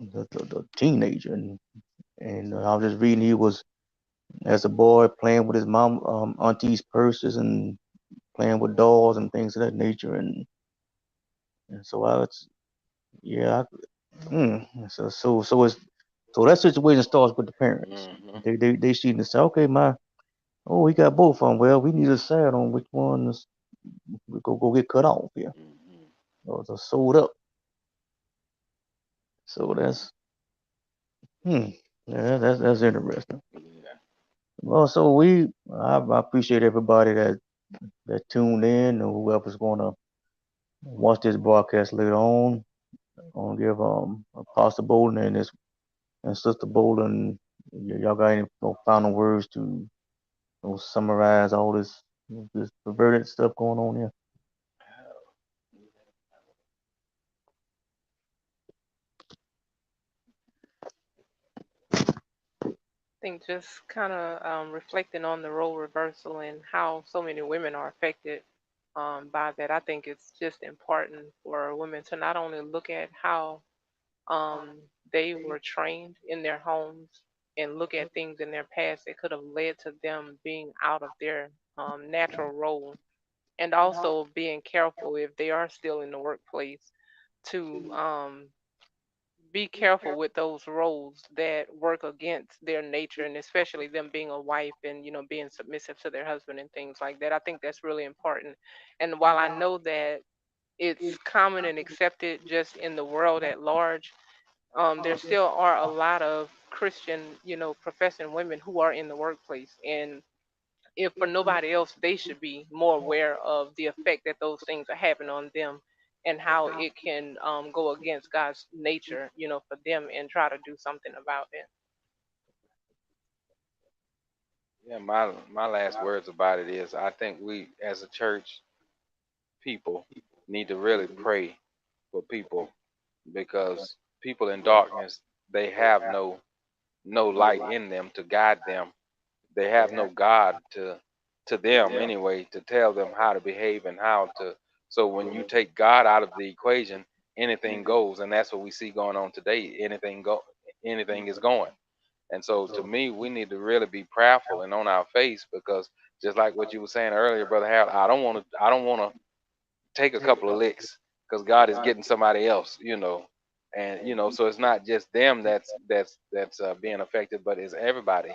the teenager, and I was just reading he was as a boy playing with his mom auntie's purses and playing with dolls and things of that nature, and so I was yeah. So that situation starts with the parents.
Hmm.
They see and say, okay, we got both of them. Well, we need to decide on which one we go get cut off here.
Hmm.
Or just sold up. So hmm, yeah, that's interesting.
Yeah.
Well, so I appreciate everybody that tuned in, or whoever's gonna watch this broadcast later on. I'm gonna give Pastor Bolden and Sister Bolden, y'all got any final words to summarize all this perverted stuff going on here?
I think just kind of reflecting on the role reversal and how so many women are affected by that. I think it's just important for women to not only look at how they were trained in their homes and look at things in their past that could have led to them being out of their natural role, and also being careful if they are still in the workplace to be careful with those roles that work against their nature, and especially them being a wife and being submissive to their husband and things like that. I think that's really important. And while I know that it's common and accepted just in the world at large, there still are a lot of Christian, professing women who are in the workplace. And if for nobody else, they should be more aware of the effect that those things are having on them and how it can go against God's nature, for them, and try to do something about it.
Yeah, my last words about it is I think we as a church people need to really pray for people because people in darkness, they have no light in them to guide them. They have no God to them anyway to tell them how to behave and how to. So when you take God out of the equation, anything goes, and that's what we see going on today. Anything is going. And so to me, we need to really be prayerful and on our face because just like what you were saying earlier, Brother Harold, I don't want to take a couple of licks because God is getting somebody else, and so it's not just them that's being affected, but it's everybody.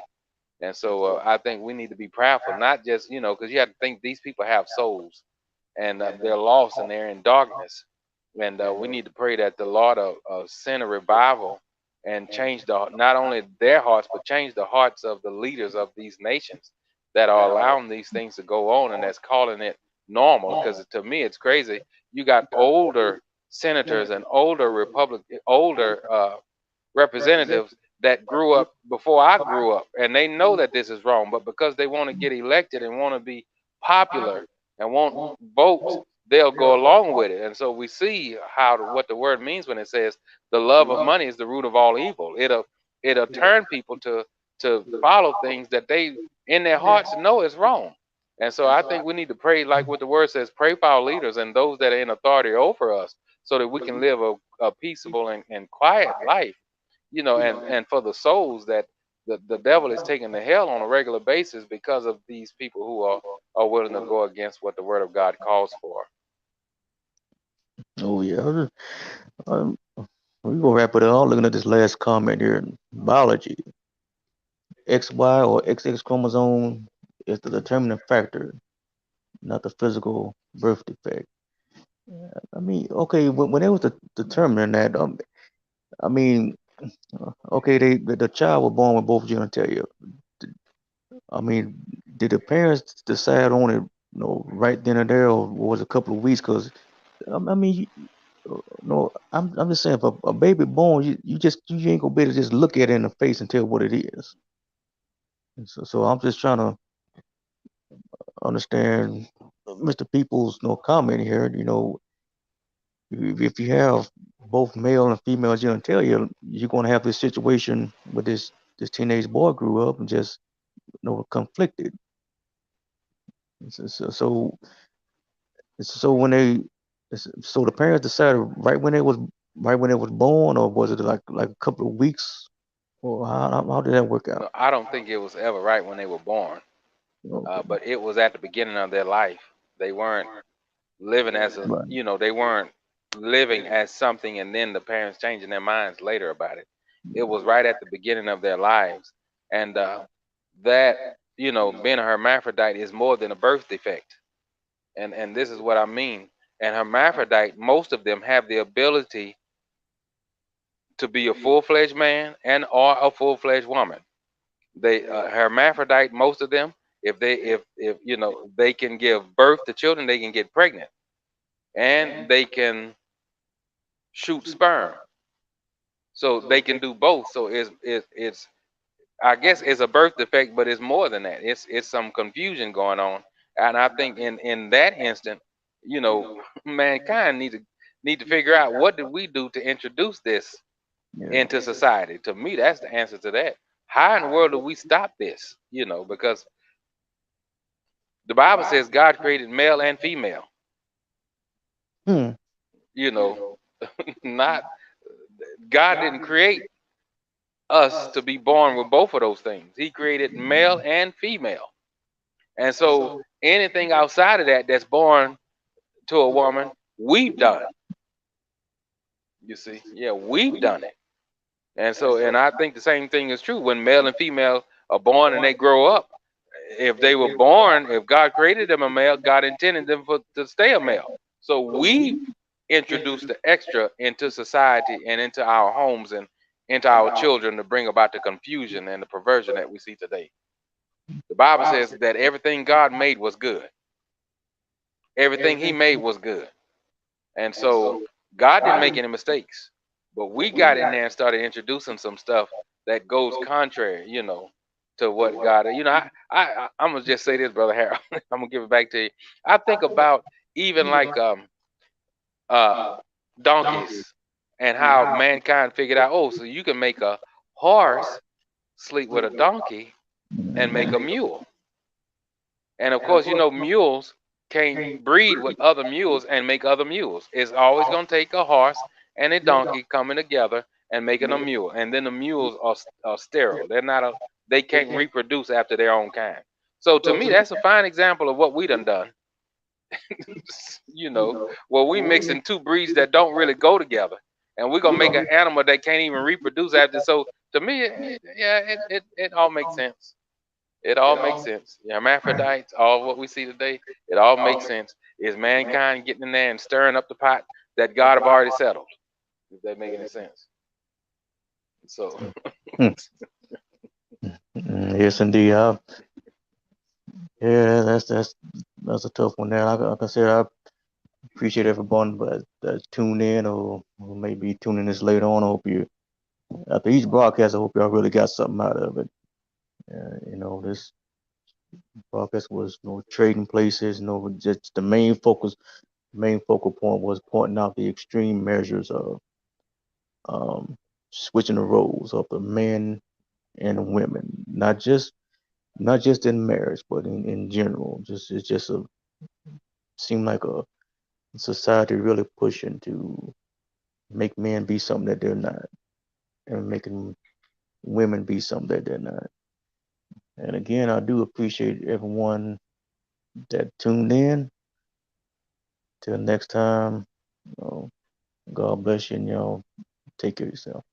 And so I think we need to be prayerful, not just because you have to think these people have souls and they're lost and they're in darkness, and we need to pray that the Lord send a revival and change not only their hearts but change the hearts of the leaders of these nations that are allowing these things to go on and that's calling it normal. Because to me, it's crazy. You got older senators and older representatives that grew up before I grew up, and they know that this is wrong, but because they want to get elected and want to be popular and want votes, they'll go along with it. And so we see what the word means when it says the love of money is the root of all evil. It'll turn people to follow things that they in their hearts know is wrong. And so I think we need to pray like what the word says, pray for our leaders and those that are in authority over us so that we can live a peaceable and quiet life, and for the souls that the devil is taking to hell on a regular basis because of these people who are willing to go against what the word of God calls for.
Oh yeah. Um, we gonna wrap it up. Looking at this last comment here. Biology. XY or XX chromosome is the determining factor, not the physical birth defect. I mean, okay, when they was determining that, I mean, okay, the child was born with both genitalia. I mean, did the parents decide on it, right then and there, or was it a couple of weeks? Because I mean, no, I'm just saying, if a baby born, you ain't gonna be able to just look at it in the face and tell what it is. And so I'm just trying to understand Mr. People's comment here. If you have both male and female genitalia, you're gonna have this situation where this teenage boy grew up and just conflicted. So so so, so when they so the parents decided right when it was born, or was it like a couple of weeks, or how did that work out?
No, I don't think it was ever right when they were born,
Okay.
but it was at the beginning of their life. They weren't living
Right.
they weren't living as something, and then the parents changing their minds later about it. It was right at the beginning of their lives, and that being a hermaphrodite is more than a birth defect, and this is what I mean. And hermaphrodite, most of them have the ability to be a full-fledged man and or a full-fledged woman. They hermaphrodite, most of them, if they can give birth to children, they can get pregnant, and they can shoot sperm, so they can do both. So it's I guess it's a birth defect, but it's more than that. It's some confusion going on, and I think in that instant, mankind need to figure out what did we do to introduce this
Yeah.
into society. To me, that's the answer to that. How in the world do we stop this? Because the Bible says God created male and female.
Hmm.
You know, not God didn't create us to be born with both of those things. He created male and female. And so anything outside of that that's born to a woman, we've done. You see? Yeah, we've done it. And I think the same thing is true when male and female are born and they grow up. If they were born, if God created them a male, God intended them to stay a male. So we've introduced the extra into society and into our homes and into our children to bring about the confusion and the perversion that we see today. The Bible says that everything God made was good. Everything He made was good. And so God didn't make any mistakes. But we got in there and started introducing some stuff that goes contrary, to what God. I'm gonna just say this, brother Harold. I'm gonna give it back to you. I think about even like uh donkeys and how mankind figured out, oh, so you can make a horse sleep with a donkey and make a mule. And of course, mules can't breed with other mules and make other mules. It's always going to take a horse and a donkey coming together and making a mule. And then the mules are sterile. They can't reproduce after their own kind. So to me, that's a fine example of what we done. you know, where we mixing two breeds that don't really go together. And we're gonna make an animal that can't even reproduce after. So to me, it all makes sense. It all makes sense. The hermaphrodites, all what we see today, it all makes sense. Is mankind getting in there and stirring up the pot that God have already settled? If that make any sense. So
Hmm. Yes, indeed. Yeah, that's a tough one there. Like I said, I appreciate everyone that tuned in, or maybe tuning this later on. I hope you, after each broadcast, I hope y'all really got something out of it. This broadcast was no trading places, just the main focus main focal point was pointing out the extreme measures of switching the roles of the men and women, not just in marriage, but in general. It's just a seem like a society really pushing to make men be something that they're not, and making women be something that they're not. And again, I do appreciate everyone that tuned in. Till next time, you know, God bless you, and y'all take care of yourself.